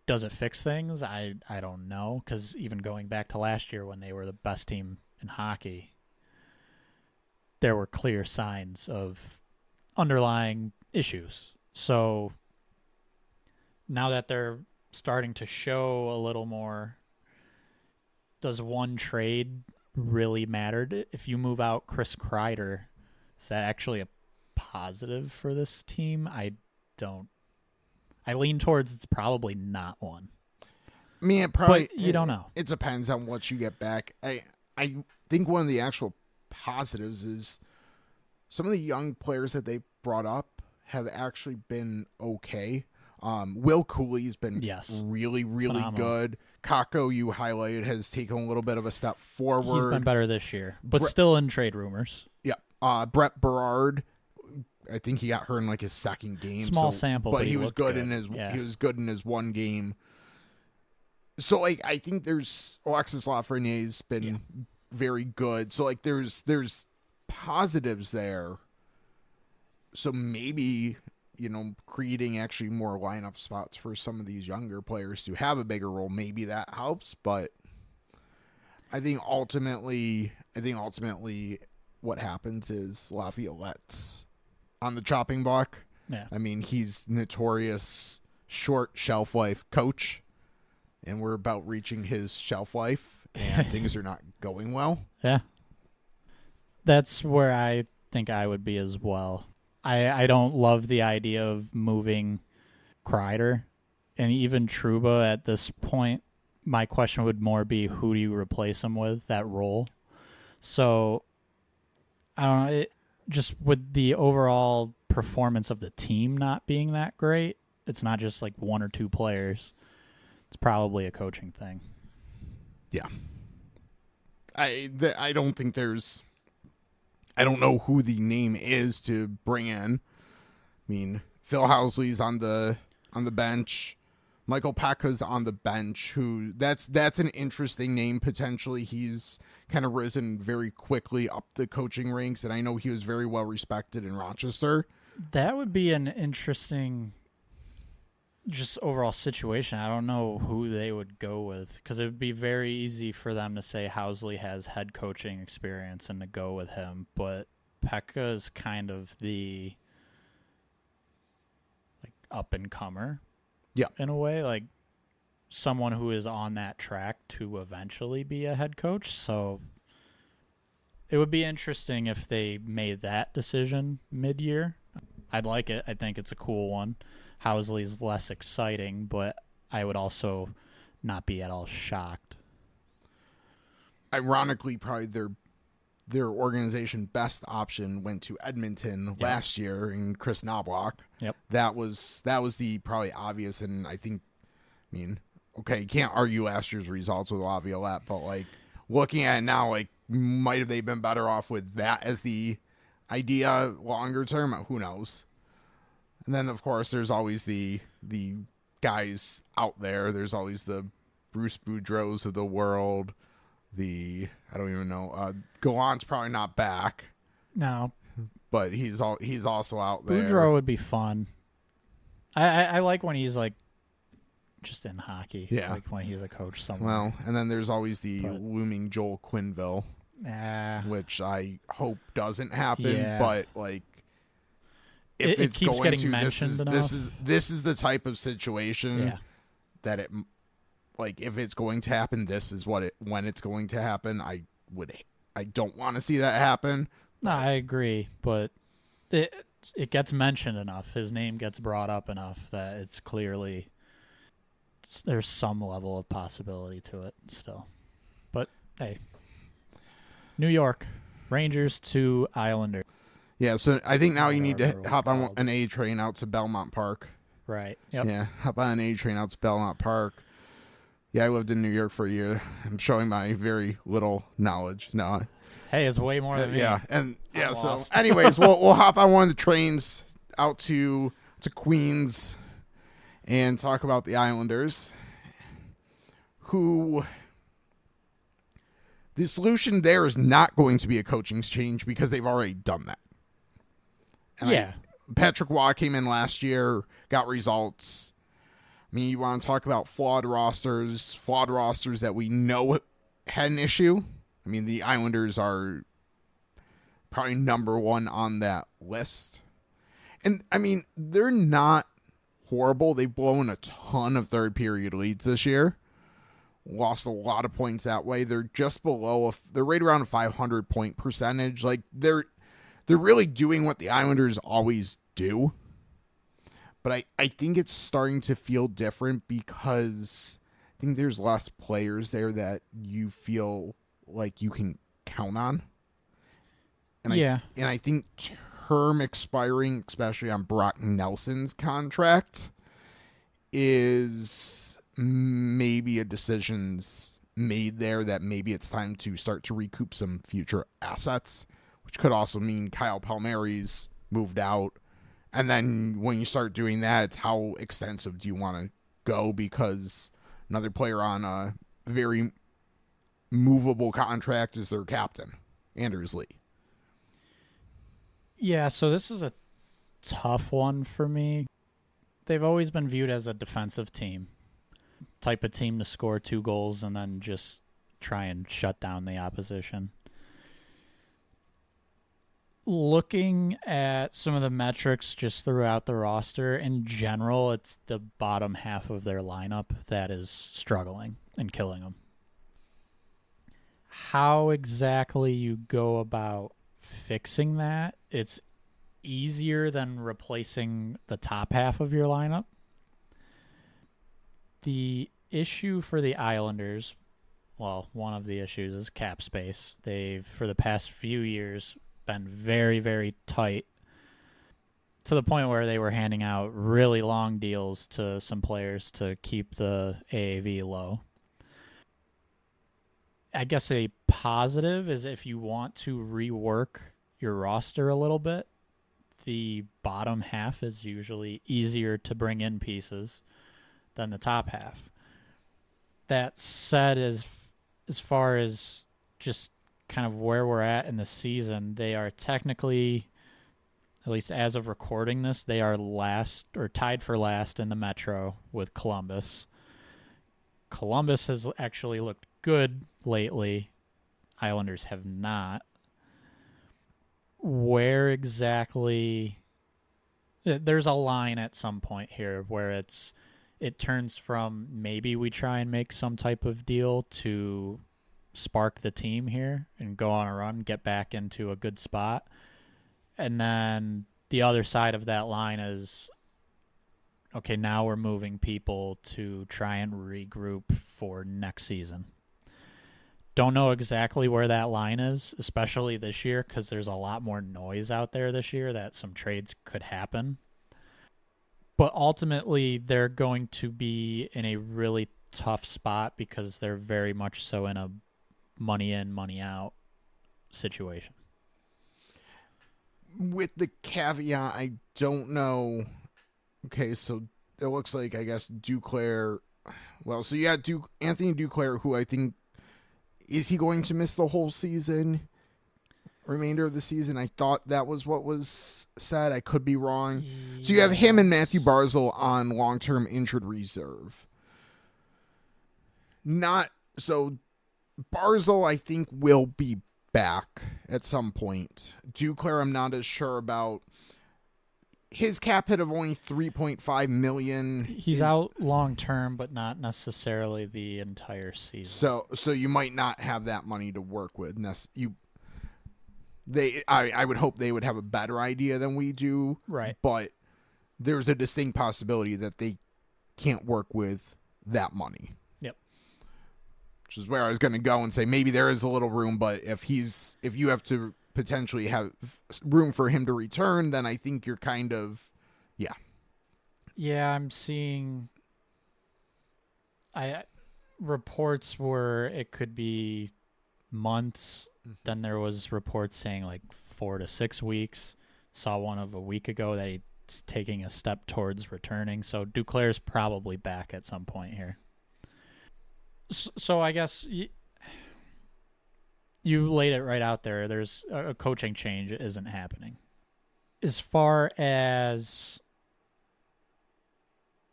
Does it fix things? I don't know, because even going back to last year when they were the best team in hockey, there were clear signs of underlying issues. So now that they're starting to show a little more, does one trade really matter? If you move out Chris Kreider, is that actually a positive for this team? I lean towards it's probably not one. I mean, it probably, but you don't know. It depends on what you get back. I think one of the actual positives is some of the young players that they brought up have actually been okay. Will Cooley's been really, really phenomenal. good. Kakko, you highlighted, has taken a little bit of a step forward. He's been better this year, but still in trade rumors. Yeah. Brett Berard, I think he got hurt in like his second game. Small sample, but he was good in his he was good in his one game. So, like, I think there's Alexis Lafreniere's been very good. So, like, there's positives there. So maybe, creating actually more lineup spots for some of these younger players to have a bigger role, maybe that helps. But I think ultimately what happens is Lafayette's on the chopping block. Yeah. I mean, he's notorious short shelf life coach, and we're about reaching his shelf life, and things are not going well. Yeah. That's where I think I would be as well. I don't love the idea of moving Kreider and even Trouba at this point. My question would more be, who do you replace him with, that role? So, I don't know. Just with the overall performance of the team not being that great, it's not just like one or two players. It's probably a coaching thing. Yeah. I don't think there's... I don't know who the name is to bring in. I mean, Phil Housley's on the bench. Michael Pekka's on the bench. That's an interesting name potentially. He's kind of risen very quickly up the coaching ranks, and I know he was very well respected in Rochester. That would be an interesting just overall situation, I don't know who they would go with, because it would be very easy for them to say Housley has head coaching experience and to go with him, but Pekka is kind of the like up and comer, in a way, like someone who is on that track to eventually be a head coach. So it would be interesting if they made that decision mid-year. I'd like it. I think it's a cool one. Housley's less exciting, but I would also not be at all shocked. Ironically, probably their organization best option went to Edmonton last year in Chris Knobloch. Yep. That was the probably obvious, and I mean, okay, you can't argue last year's results with Laviolette, but like looking at it now, like might have they been better off with that as the idea longer term? Who knows? And then of course there's always the guys out there. There's always the Bruce Boudreau's of the world. I don't even know. Gallant's probably not back. No, but he's also out there. Boudreau would be fun. I like when he's like just in hockey. Yeah, like when he's a coach somewhere. Well, and then there's always the looming Joel Quenneville, which I hope doesn't happen. Yeah. But like, if it it's keeps going getting to, mentioned enough. This is the type of situation that it. Like, if it's going to happen, this is when it's going to happen. I don't want to see that happen. No, I agree, but it gets mentioned enough. His name gets brought up enough that it's clearly there's some level of possibility to it still. But hey, New York Rangers to Islanders. Yeah, so I think now you need to hop on an A train out to Belmont Park. Right. Yep. Yeah, hop on an A train out to Belmont Park. Yeah, I lived in New York for a year. I'm showing my very little knowledge. No. Hey, it's way more than me. Yeah, and yeah. So, anyways, we'll hop on one of the trains out to Queens and talk about the Islanders, who the solution there is not going to be a coaching change because they've already done that. And Patrick Waugh came in last year, got results. I mean, you want to talk about flawed rosters that we know had an issue. I mean, the Islanders are probably number one on that list. And, I mean, they're not horrible. They've blown a ton of third period leads this year. Lost a lot of points that way. They're just below, they're right around a 500 point percentage. Like, they're really doing what the Islanders always do. But I think it's starting to feel different because I think there's less players there that you feel like you can count on. And I think term expiring, especially on Brock Nelson's contract, is maybe a decision's made there that maybe it's time to start to recoup some future assets, which could also mean Kyle Palmieri's moved out. And then when you start doing that, it's how extensive do you want to go? Because another player on a very movable contract is their captain, Anders Lee. Yeah, so this is a tough one for me. They've always been viewed as a defensive team, type of team to score 2 goals and then just try and shut down the opposition. Looking at some of the metrics just throughout the roster, in general, it's the bottom half of their lineup that is struggling and killing them. How exactly you go about fixing that, it's easier than replacing the top half of your lineup. The issue for the Islanders, well, one of the issues is cap space. They've, for the past few years, been very, very tight to the point where they were handing out really long deals to some players to keep the AAV low. I guess a positive is if you want to rework your roster a little bit, the bottom half is usually easier to bring in pieces than the top half. That said, as far as just kind of where we're at in the season, they are technically at least as of recording this, they are last or tied for last in the Metro with Columbus. Columbus has actually looked good lately. Islanders have not. Where exactly? There's a line at some point here where it turns from maybe we try and make some type of deal to spark the team here and go on a run, get back into a good spot. And then the other side of that line is, okay, now we're moving people to try and regroup for next season. Don't know exactly where that line is, especially this year, because there's a lot more noise out there this year that some trades could happen. But ultimately, they're going to be in a really tough spot because they're very much so in a money in, money out situation. With the caveat, I don't know. Okay, so it looks like, I guess, Duclair. Well, so yeah, Anthony Duclair, who I think, is he going to miss the whole season? Remainder of the season? I thought that was what was said. I could be wrong. Yes. So you have him and Matthew Barzal on long-term injured reserve. So Barzal, I think, will be back at some point. Duclair, I'm not as sure about. His cap hit of only $3.5 million. He's out long term, but not necessarily the entire season. So you might not have that money to work with. I would hope they would have a better idea than we do. Right. But there's a distinct possibility that they can't work with that money. Yep. Which is where I was going to go and say maybe there is a little room, but if you have to potentially have room for him to return, then I think you're kind of, yeah. Yeah, I'm seeing reports where it could be months. Then there was reports saying like 4 to 6 weeks. Saw one of a week ago that he's taking a step towards returning. So Duclair's probably back at some point here. So I guess you laid it right out there. There's a coaching change isn't happening. As far as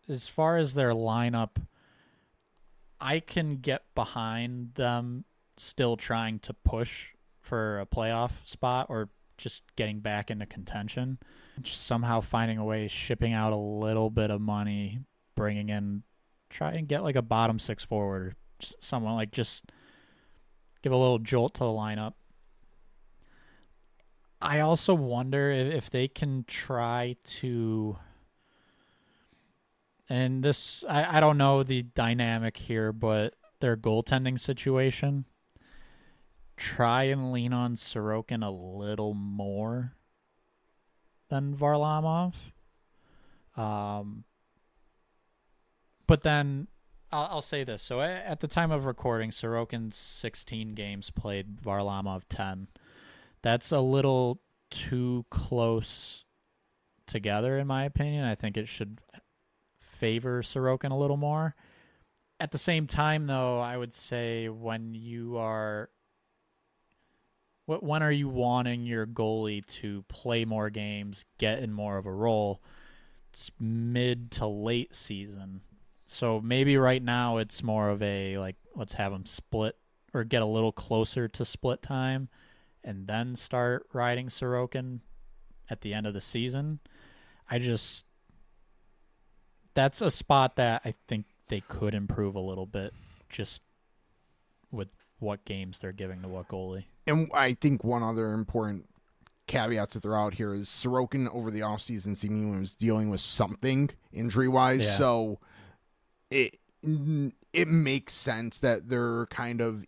their lineup, I can get behind them still trying to push for a playoff spot or just getting back into contention. Just somehow finding a way, shipping out a little bit of money, bringing in, try and get like a bottom six forward or someone like just give a little jolt to the lineup. I also wonder if they can try to, and this, I don't know the dynamic here, but their goaltending situation, try and lean on Sorokin a little more than Varlamov. But then I'll say this. So at the time of recording, Sorokin's 16 games played, Varlamov 10. That's a little too close together, in my opinion. I think it should favor Sorokin a little more. At the same time, though, I would say when are you wanting your goalie to play more games, get in more of a role? It's mid to late season. So maybe right now it's more of a, like, let's have them split or get a little closer to split time and then start riding Sorokin at the end of the season. That's a spot that I think they could improve a little bit just with what games they're giving to what goalie. And I think one other important caveat to throw out here is Sorokin over the offseason seemingly was dealing with something injury-wise, so it makes sense that they're kind of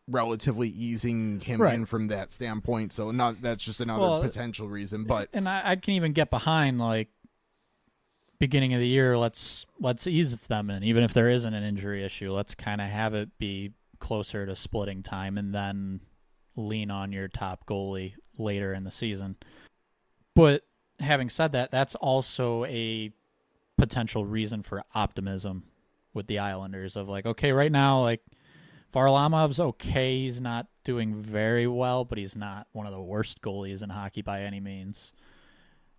relatively easing him in from that standpoint. So that's just another potential reason. But I can even get behind, like, beginning of the year, let's ease them in. Even if there isn't an injury issue, let's kind of have it be closer to splitting time and then lean on your top goalie later in the season. But having said that, that's also a potential reason for optimism with the Islanders of like, okay, right now, like, Varlamov's okay. He's not doing very well, but he's not one of the worst goalies in hockey by any means.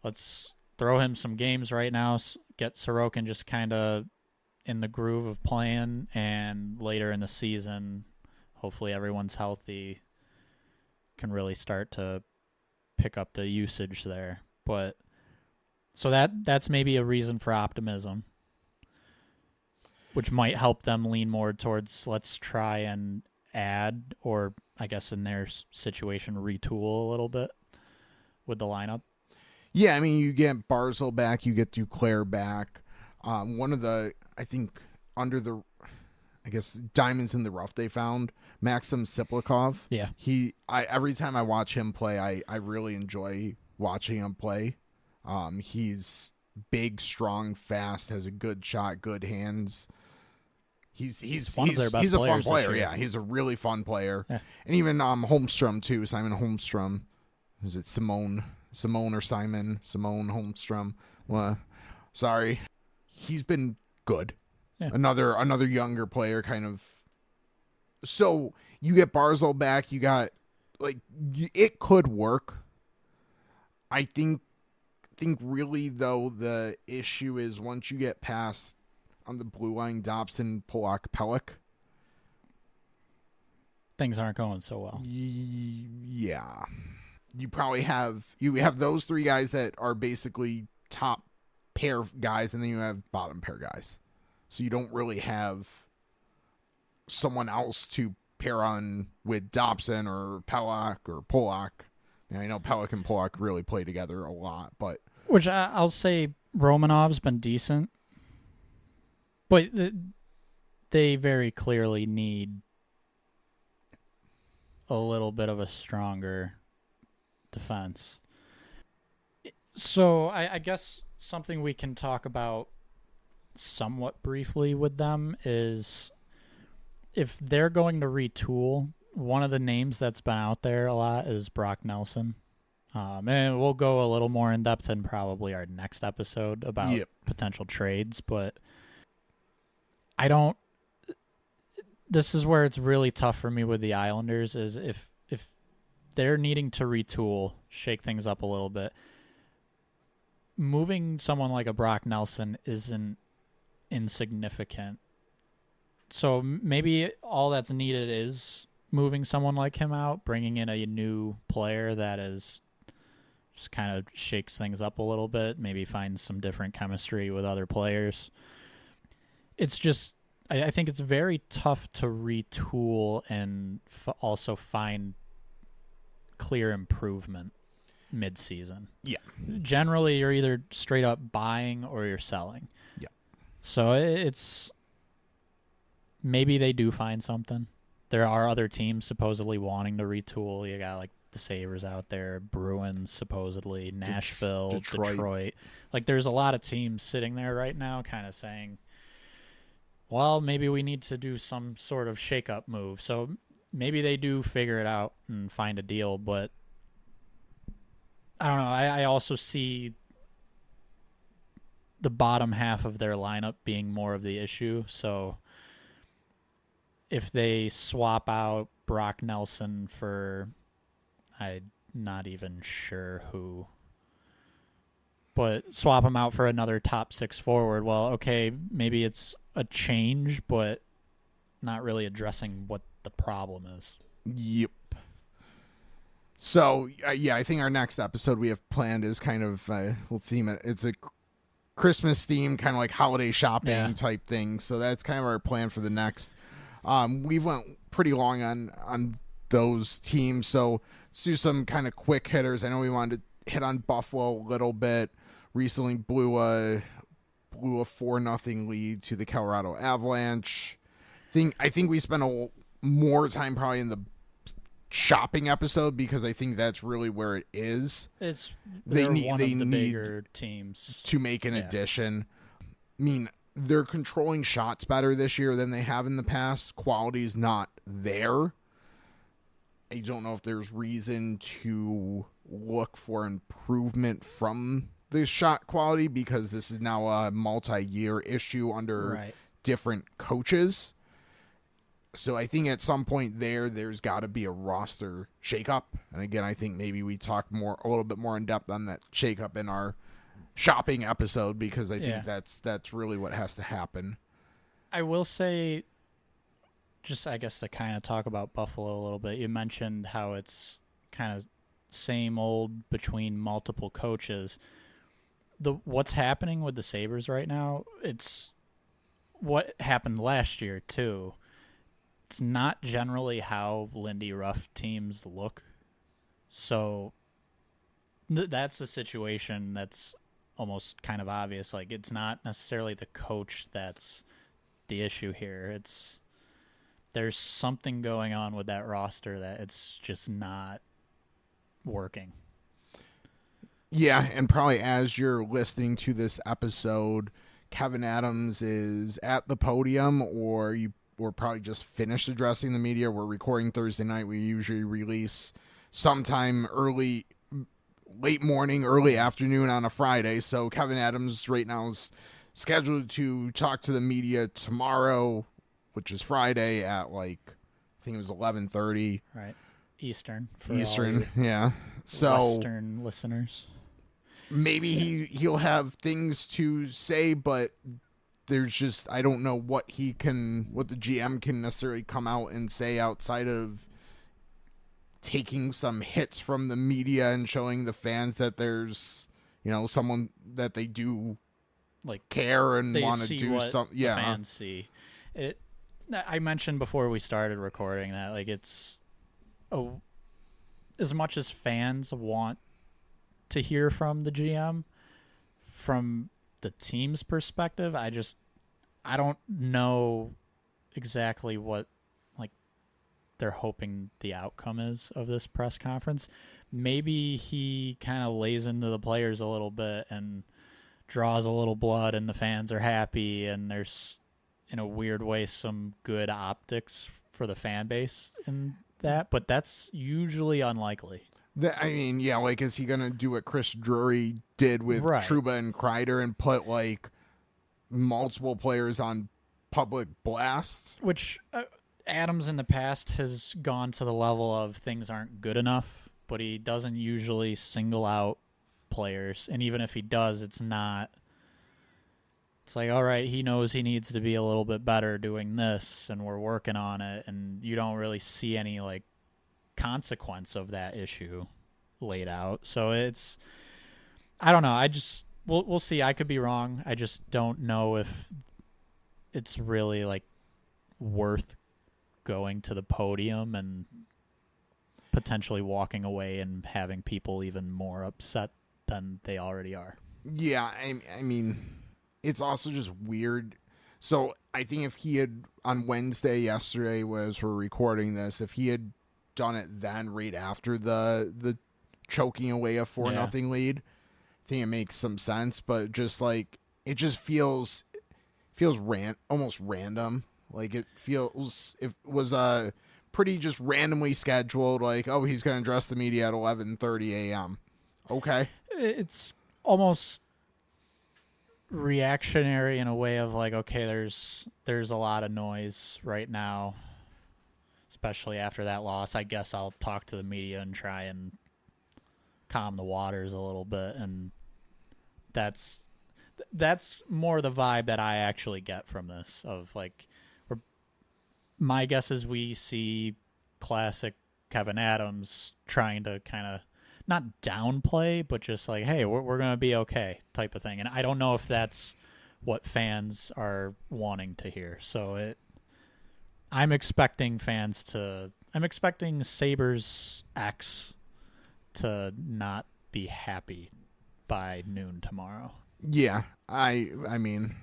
let's throw him some games right now, get Sorokin just kind of in the groove of playing, and later in the season, hopefully everyone's healthy, can really start to pick up the usage there. But so that's maybe a reason for optimism, which might help them lean more towards let's try and add, or I guess in their situation, retool a little bit with the lineup. Yeah, I mean, you get Barzal back, you get Duclair back. One of the, I think, under the, I guess, diamonds in the rough they found, Maxim Siplikov. Yeah. Every time I watch him play, I really enjoy watching him play. He's big, strong, fast, has a good shot, good hands. He's one of their best he's a fun players player. Yeah, he's a really fun player. Yeah. And even Holmstrom too, Simon Holmstrom. Is it Simone or Simon Holmstrom? Well, sorry, he's been good. Yeah. Another younger player, kind of. So you get Barzal back. You got it could work. I think really though the issue is once you get past on the blue line, Dobson, Polak, Pelech, things aren't going so well. Yeah, you probably have those three guys that are basically top pair guys, and then you have bottom pair guys. So you don't really have someone else to pair on with Dobson or Pelech or Polak. And I know Pelech and Polak really play together a lot, but which I'll say Romanov's been decent. But they very clearly need a little bit of a stronger defense. So I guess something we can talk about somewhat briefly with them is if they're going to retool, one of the names that's been out there a lot is Brock Nelson. And we'll go a little more in depth in probably our next episode about potential trades, but this is where it's really tough for me with the Islanders is if they're needing to retool, shake things up a little bit, moving someone like a Brock Nelson isn't insignificant. So maybe all that's needed is moving someone like him out, bringing in a new player that is just kind of shakes things up a little bit, maybe finds some different chemistry with other players. It's just, I think it's very tough to retool and also find clear improvement mid-season. Yeah. Generally, you're either straight up buying or you're selling. Yeah. So it's, maybe they do find something. There are other teams supposedly wanting to retool. You got like the Sabres out there, Bruins supposedly, Nashville, Detroit. Like there's a lot of teams sitting there right now kind of saying, well, maybe we need to do some sort of shake-up move. So maybe they do figure it out and find a deal, but I don't know. I also see the bottom half of their lineup being more of the issue. So if they swap out Brock Nelson for, I'm not even sure who, but swap him out for another top six forward, well, okay, maybe it's a change, but not really addressing what the problem is. Yep. So, I think our next episode we have planned is kind of, we'll theme it. It's a Christmas theme, kind of like holiday shopping type thing. So that's kind of our plan for the next. We've went pretty long on those teams. So let's do some kind of quick hitters. I know we wanted to hit on Buffalo a little bit. Recently blew a 4-0 lead to the Colorado Avalanche. I think we spent more time probably in the shopping episode because I think that's really where it is. They need bigger teams to make an addition. I mean, they're controlling shots better this year than they have in the past. Quality is not there. I don't know if there's reason to look for improvement from the shot quality because this is now a multi-year issue under different coaches. So I think at some point there's got to be a roster shakeup. And again, I think maybe we talk a little bit more in depth on that shakeup in our shopping episode, because I think that's really what has to happen. I will say, just I guess to kind of talk about Buffalo a little bit, you mentioned how it's kind of same old between multiple coaches. What's happening with the Sabres right now, it's what happened last year too. It's not generally how Lindy Ruff teams look. So that's a situation that's almost kind of obvious. Like, it's not necessarily the coach that's the issue here. There's something going on with that roster that it's just not working. Yeah, and probably as you're listening to this episode, Kevin Adams is at the podium, or we're probably just finished addressing the media. We're recording Thursday night. We usually release sometime late morning, early afternoon on a Friday. So Kevin Adams right now is scheduled to talk to the media tomorrow, which is Friday at I think it was 11:30. Right. Eastern. Yeah. So Western listeners. Maybe he'll have things to say, but there's just, I don't know what the GM can necessarily come out and say outside of taking some hits from the media and showing the fans that there's, someone that they do care and want to do something. Yeah. The fans see it. I mentioned before we started recording that it's as much as fans want to hear from the GM, from the team's perspective, I don't know exactly what they're hoping the outcome is of this press conference. Maybe he kind of lays into the players a little bit and draws a little blood, and the fans are happy, and there's, in a weird way, some good optics for the fan base in that, but that's usually unlikely. Is he going to do what Chris Drury did with Trouba and Kreider and put multiple players on public blast? Which Adams in the past has gone to the level of things aren't good enough, but he doesn't usually single out players. And even if he does, it's not. It's all right, he knows he needs to be a little bit better doing this, and we're working on it. And you don't really see any consequence of that issue laid out. So it's, I don't know. We'll see. I could be wrong. I just don't know if it's really worth going to the podium and potentially walking away and having people even more upset than they already are. Yeah, I mean, it's also just weird. So I think if he had, on Wednesday, yesterday, as we're recording this, if he had done it then right after the choking away a 4-0 lead, I think it makes some sense. But just it just feels almost random. It was pretty just randomly scheduled. He's going to address the media at 11:30 a.m. Okay, it's almost reactionary in a way of okay, there's a lot of noise right now, especially after that loss. I guess I'll talk to the media and try and calm the waters a little bit, and that's more the vibe that I actually get from this. Of my guess is we see classic Kevin Adams trying to kind of not downplay, but just hey, we're going to be okay type of thing. And I don't know if that's what fans are wanting to hear. So I'm expecting Sabres X to not be happy by noon tomorrow. Yeah, I mean,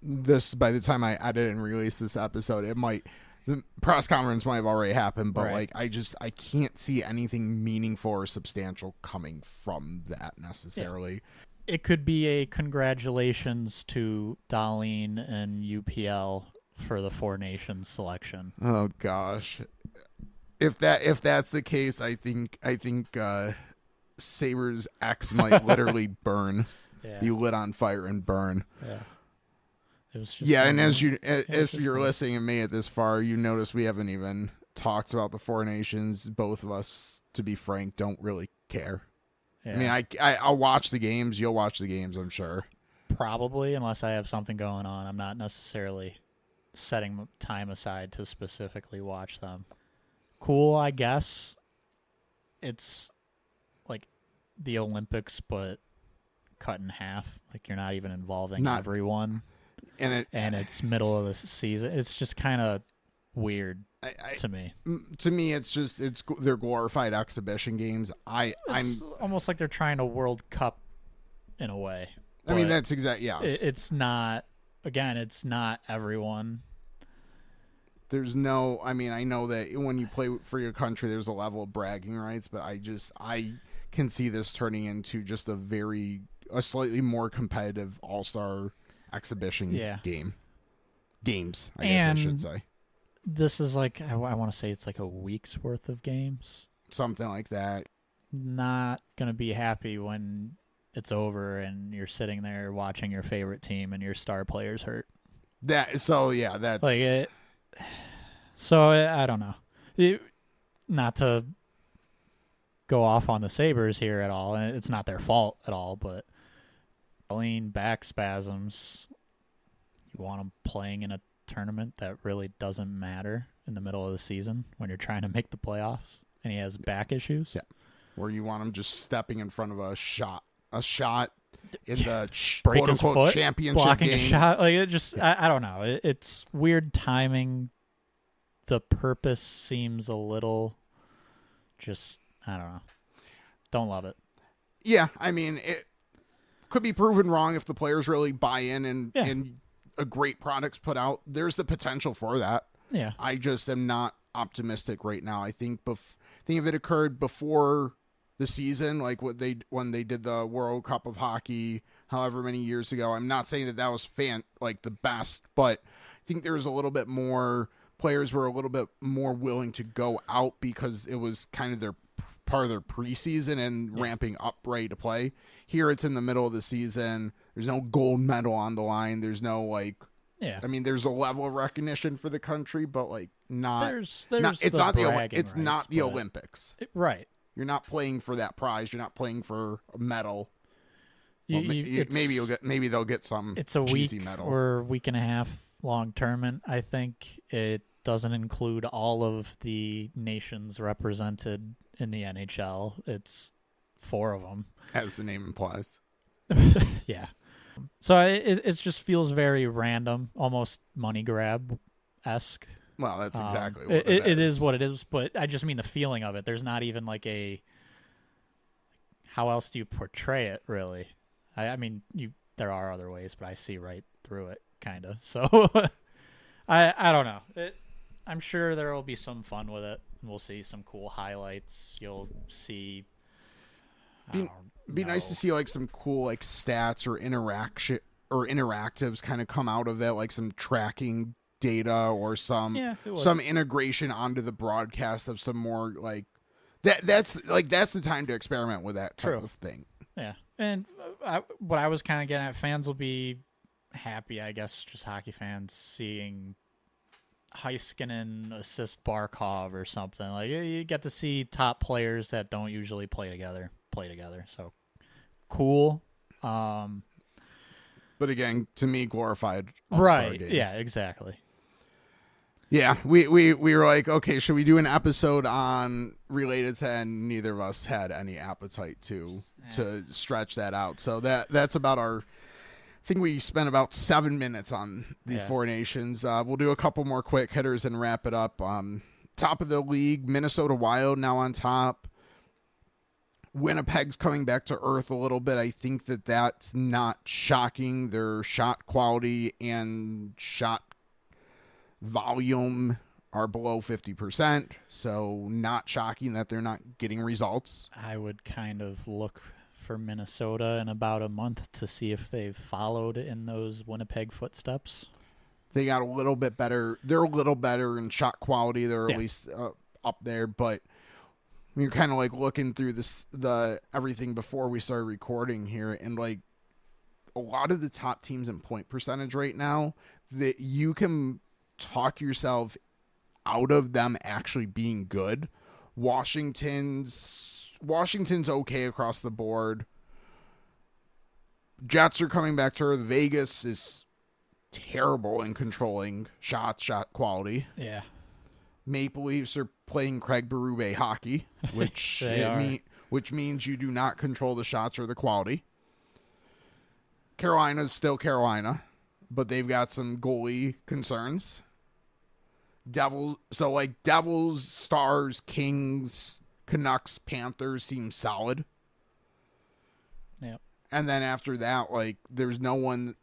this, by the time I edit and release this episode, the press conference might have already happened, but right. I can't see anything meaningful or substantial coming from that necessarily. Yeah. It could be a congratulations to Dahlin and UPL for the Four Nations selection. Oh gosh. If that's the case, I think Sabres X might literally burn. Yeah. Be lit on fire and burn. Yeah. It was just yeah, and as you it's if just you're nice. listening and made it this far, you notice we haven't even talked about the Four Nations. Both of us, to be frank, don't really care. Yeah. I mean, I'll watch the games. You'll watch the games, I'm sure. Probably, unless I have something going on. I'm not necessarily setting time aside to specifically watch them. Cool, I guess. It's like the Olympics, but cut in half. Like you're not even involving Not- everyone, And it's middle of the season. It's just kind of weird I, to me. to me, it's they're glorified exhibition games. It's almost like they're trying to World Cup in a way. I mean, but that's exactly, yes. It's not. Again, it's not everyone. There's no, I mean, I know that when you play for your country, there's a level of bragging rights, but I can see this turning into just a slightly more competitive all-star exhibition games, I guess I should say. This is like, I want to say it's like a week's worth of games. Something like that. Not going to be happy when it's over and you're sitting there watching your favorite team and your star player's hurt. That's Like it. So I don't know. Not to go off on the Sabres here at all, and it's not their fault at all, but lean back spasms. You want them playing in a tournament that really doesn't matter in the middle of the season when you're trying to make the playoffs, and he has back issues. Yeah. Where you want him just stepping in front of a shot in the break his quote-unquote foot, championship blocking game. a shot. Like it just, I don't know. It's weird timing. The purpose seems a little, just, I don't know. Don't love it. Yeah, I mean, it could be proven wrong if the players really buy in and a great product's put out. There's the potential for that. Yeah. I just am not optimistic right now. I think if it occurred before the season, like when they did the World Cup of Hockey, however many years ago. I'm not saying that was the best, but I think there was a little bit more. Players were a little bit more willing to go out because it was kind of their part of their preseason and ramping up ready to play. Here it's in the middle of the season. There's no gold medal on the line. There's no I mean, there's a level of recognition for the country, but not. It's not the but Olympics. Right. You're not playing for that prize. You're not playing for a medal. Maybe they'll get some. It's a cheesy week medal. or week and a half long tournament. I think it doesn't include all of the nations represented in the NHL. It's 4 of them, as the name implies. Yeah. So it just feels very random, almost money grab esque. Well, that's exactly what it is. What it is, but I just mean the feeling of it. There's not even how else do you portray it, really? I mean, there are other ways, but I see right through it, kind of. So I don't know. I'm sure there will be some fun with it. We'll see some cool highlights. You'll see. Be nice to see some cool stats or interaction or interactives kind of come out of it, like some tracking data or some integration onto the broadcast of some more that's the time to experiment with that type of thing. Yeah, and what I was kind of getting at, fans will be happy, I guess, just hockey fans seeing Heiskanen assist Barkov or something. You get to see top players that don't usually play together. So cool. But again, to me, glorified right game. Yeah, exactly. Yeah, we were like, okay, should we do an episode on related to, and neither of us had any appetite to stretch that out. So that's about our. I think we spent about 7 minutes on the Four Nations. We'll do a couple more quick hitters and wrap it up. Top of the league, Minnesota Wild now on top. Winnipeg's coming back to earth a little bit. I think that's not shocking. Their shot quality and shot volume are below 50%, so not shocking that they're not getting results. I would kind of look for Minnesota in about a month to see if they've followed in those Winnipeg footsteps. They got a little bit better. They're a little better in shot quality. They're at least up there, but you're kind of looking through the everything before we started recording here, and a lot of the top teams in point percentage right now that you can talk yourself out of them actually being good. Washington's okay across the board. Jets are coming back to earth. Vegas is terrible in controlling shot quality. Yeah. Maple Leafs are playing Craig Berube hockey, which which means you do not control the shots or the quality. Carolina's still Carolina, but they've got some goalie concerns. Devils, Stars, Kings, Canucks, Panthers seem solid. Yep. And then after that, like, there's no one.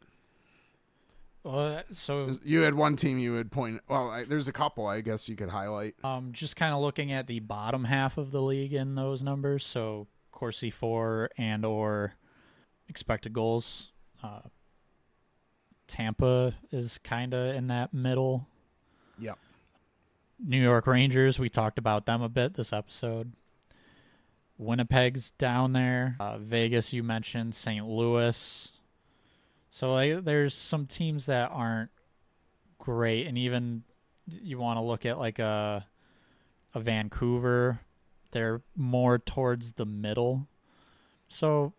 Well, so you had one team you would point. Well, there's a couple I guess you could highlight. Just kind of looking at the bottom half of the league in those numbers. So Corsi for and or expected goals. Tampa is kind of in that middle. Yep. New York Rangers, we talked about them a bit this episode. Winnipeg's down there. Vegas, you mentioned. St. Louis. So there's some teams that aren't great, and even you want to look at like a Vancouver. They're more towards the middle. So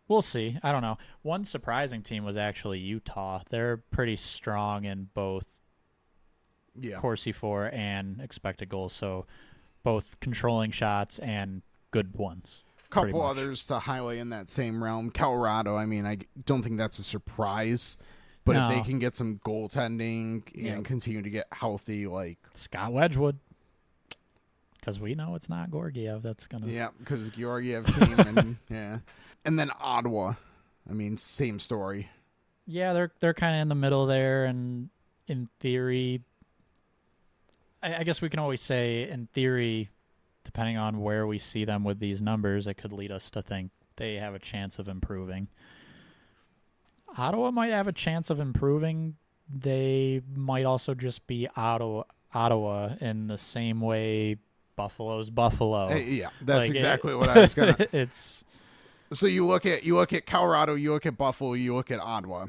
we'll see. I don't know. One surprising team was actually Utah. They're pretty strong in both Corsi for and expected goals. So both controlling shots and good ones. Couple others to highlight in that same realm. Colorado, I mean, I don't think that's a surprise. But if they can get some goaltending and continue to get healthy, like Scott Wedgwood. Because we know it's not Georgiev that's going to... Yeah, because Georgiev came and... Yeah. And then Ottawa. I mean, same story. Yeah, they're kind of in the middle there, and in theory... I guess we can always say, in theory, depending on where we see them with these numbers, it could lead us to think they have a chance of improving. Ottawa might have a chance of improving. They might also just be Ottawa in the same way Buffalo's Buffalo. Yeah, that's exactly what I was going to... It's... So you look at Colorado, you look at Buffalo, you look at Ottawa,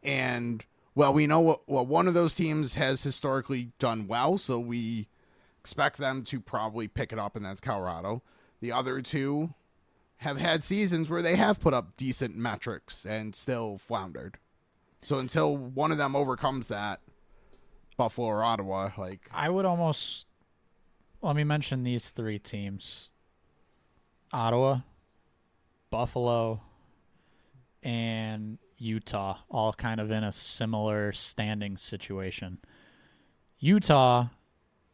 and... Well, we know what one of those teams has historically done well, so we expect them to probably pick it up, and that's Colorado. The other two have had seasons where they have put up decent metrics and still floundered. So until one of them overcomes that, Buffalo or Ottawa, like... I would almost... Let me mention these three teams. Ottawa, Buffalo, and... Utah, all kind of in a similar standing situation. Utah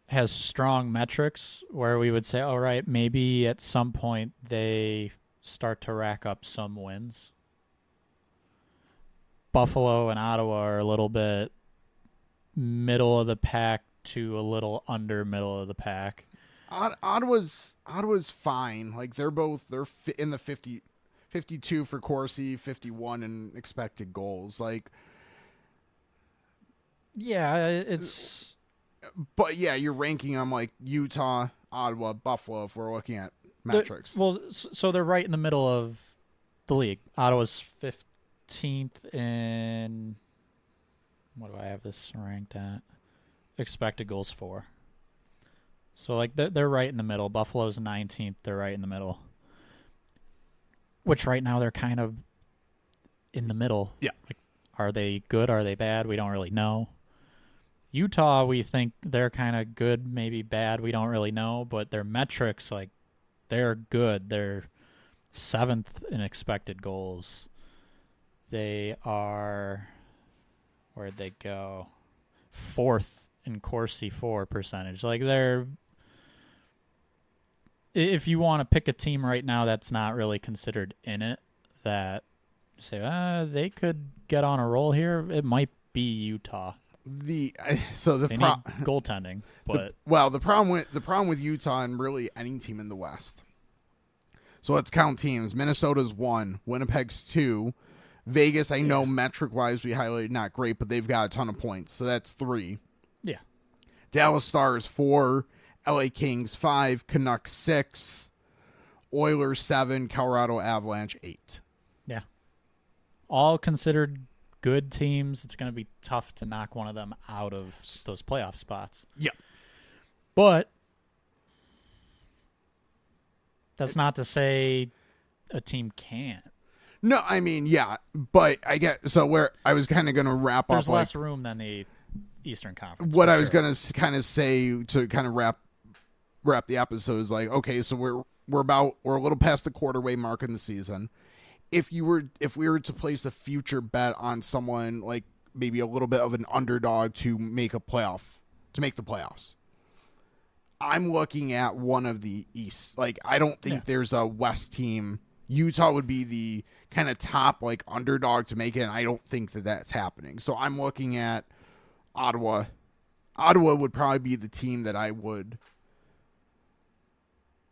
has strong metrics where we would say, all right, maybe at some point they start to rack up some wins. Buffalo and Ottawa are a little bit middle of the pack to a little under middle of the pack. Ottawa's fine. Like they're in the 52 for Corsi, 51 in expected goals. Like, yeah, it's... But, yeah, you're ranking them like Utah, Ottawa, Buffalo if we're looking at metrics. So they're right in the middle of the league. Ottawa's 15th in... What do I have this ranked at? Expected goals for. So, like, they're right in the middle. Buffalo's 19th. They're right in the middle. Which right now they're kind of in the middle. Yeah. Like, are they good? Are they bad? We don't really know. Utah, we think they're kind of good, maybe bad. We don't really know. But their metrics, like, they're good. They're 7th in expected goals. They are... Where'd they go? 4th in Corsi for percentage. Like, they're... If you want to pick a team right now that's not really considered in it, that say they could get on a roll here, it might be Utah. They need goaltending, but the problem with Utah and really any team in the West. So let's count teams. Minnesota's 1, Winnipeg's 2, Vegas. I know metric wise we highlighted not great, but they've got a ton of points, so that's 3. Yeah. Dallas Stars 4. LA Kings 5, Canucks 6, Oilers 7, Colorado Avalanche 8. Yeah. all considered good teams. It's going to be tough to knock one of them out of those playoff spots. Yeah. But that's not to say a team can't. No, I mean, yeah, but I get so where I was kind of going to wrap There's up. less room than the Eastern Conference. What I was going to kind of say to kind of wrap the episode is like, okay, so we're a little past the quarter-way mark in the season. If we were to place a future bet on someone like maybe a little bit of an underdog to make the playoffs, I'm looking at one of the East. Like, I don't think there's a West team. Utah would be the kind of top like underdog to make it, and I don't think that that's happening. So I'm looking at Ottawa. Ottawa would probably be the team that I would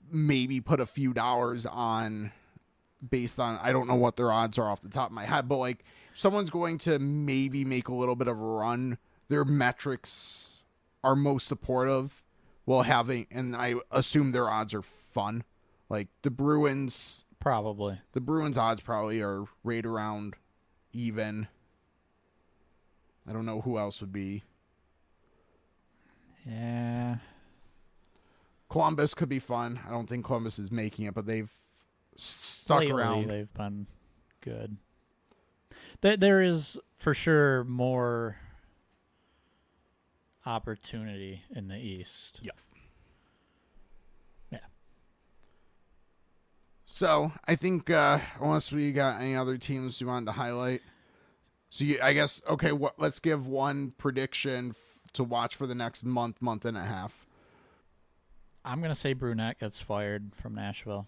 maybe put a few dollars on based on, I don't know what their odds are off the top of my head, but like if someone's going to maybe make a little bit of a run, their metrics are most supportive while having, and I assume their odds are fun. Like the Bruins odds probably are right around even. I don't know who else would be. Yeah. Columbus could be fun. I don't think Columbus is making it, but they've stuck around. They've been good. There is for sure more opportunity in the East. Yeah. Yeah. So I think unless we got any other teams you wanted to highlight, I guess okay. Let's give one prediction to watch for the next month and a half. I'm gonna say Brunette gets fired from Nashville.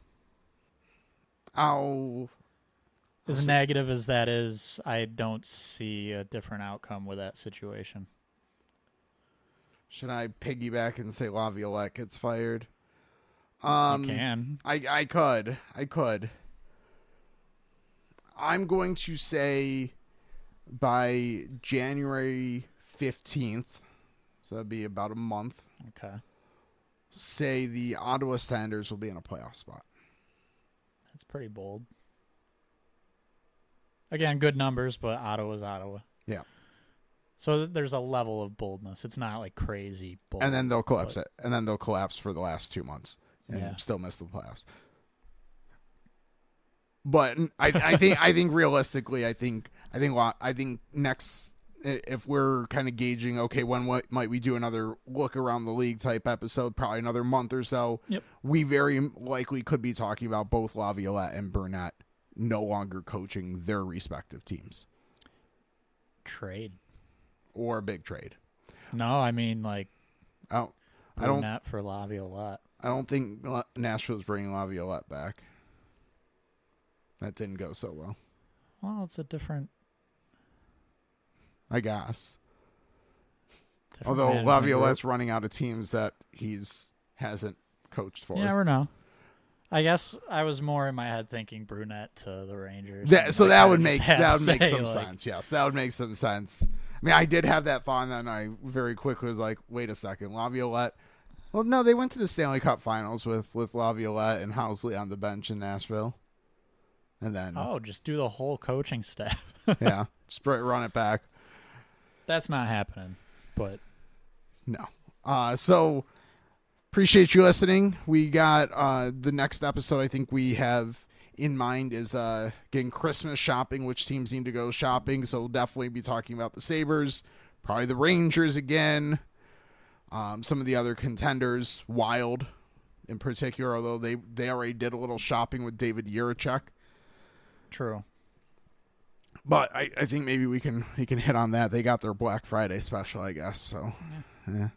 As negative as that is, I don't see a different outcome with that situation. Should I piggyback and say Laviolette gets fired? You can. I could. I'm going to say by January 15th, so that'd be about a month. Okay. Say the Ottawa Senators will be in a playoff spot. That's pretty bold. Again, good numbers, but Ottawa's Ottawa. Yeah. So there's a level of boldness. It's not like crazy bold. And then they'll collapse it. And then they'll collapse for the last 2 months and still miss the playoffs. But I think realistically, I think next, if we're kind of gauging, okay, when might we do another look around the league type episode, probably another month or so. Yep. We very likely could be talking about both Laviolette and Burnett no longer coaching their respective teams. Trade. Or a big trade. No, I mean like Burnett for Laviolette. I don't think Nashville's bringing Laviolette back. That didn't go so well. Well, it's a different... I guess. Although Laviolette's running out of teams that hasn't coached for. You never know. I guess I was more in my head thinking Brunette to the Rangers. That would make some sense. Yes, that would make some sense. I mean, I did have that thought, and then I very quickly was like, wait a second, Laviolette. Well, no, they went to the Stanley Cup Finals with Laviolette and Housley on the bench in Nashville. And then just do the whole coaching staff. Yeah, just run it back. That's not happening, but no. So appreciate you listening. We got the next episode I think we have in mind is getting Christmas shopping, which teams need to go shopping. So we'll definitely be talking about the Sabres, probably the Rangers again, some of the other contenders, Wild in particular, although they already did a little shopping with David Jiricek. True. But I think maybe we can hit on that. They got their Black Friday special, I guess. So, yeah.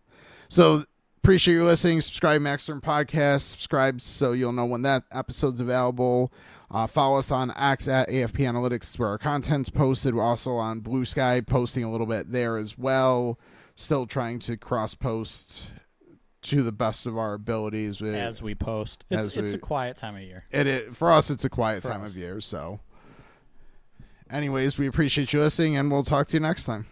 So appreciate you listening. Subscribe to Maxterm Podcast. Subscribe so you'll know when that episode's available. Follow us on X at AFP Analytics where our content's posted. We're also on Blue Sky, posting a little bit there as well. Still trying to cross-post to the best of our abilities. As we post. It's a quiet time of year. For us, it's a quiet time of year, so... Anyways, we appreciate you listening, and we'll talk to you next time.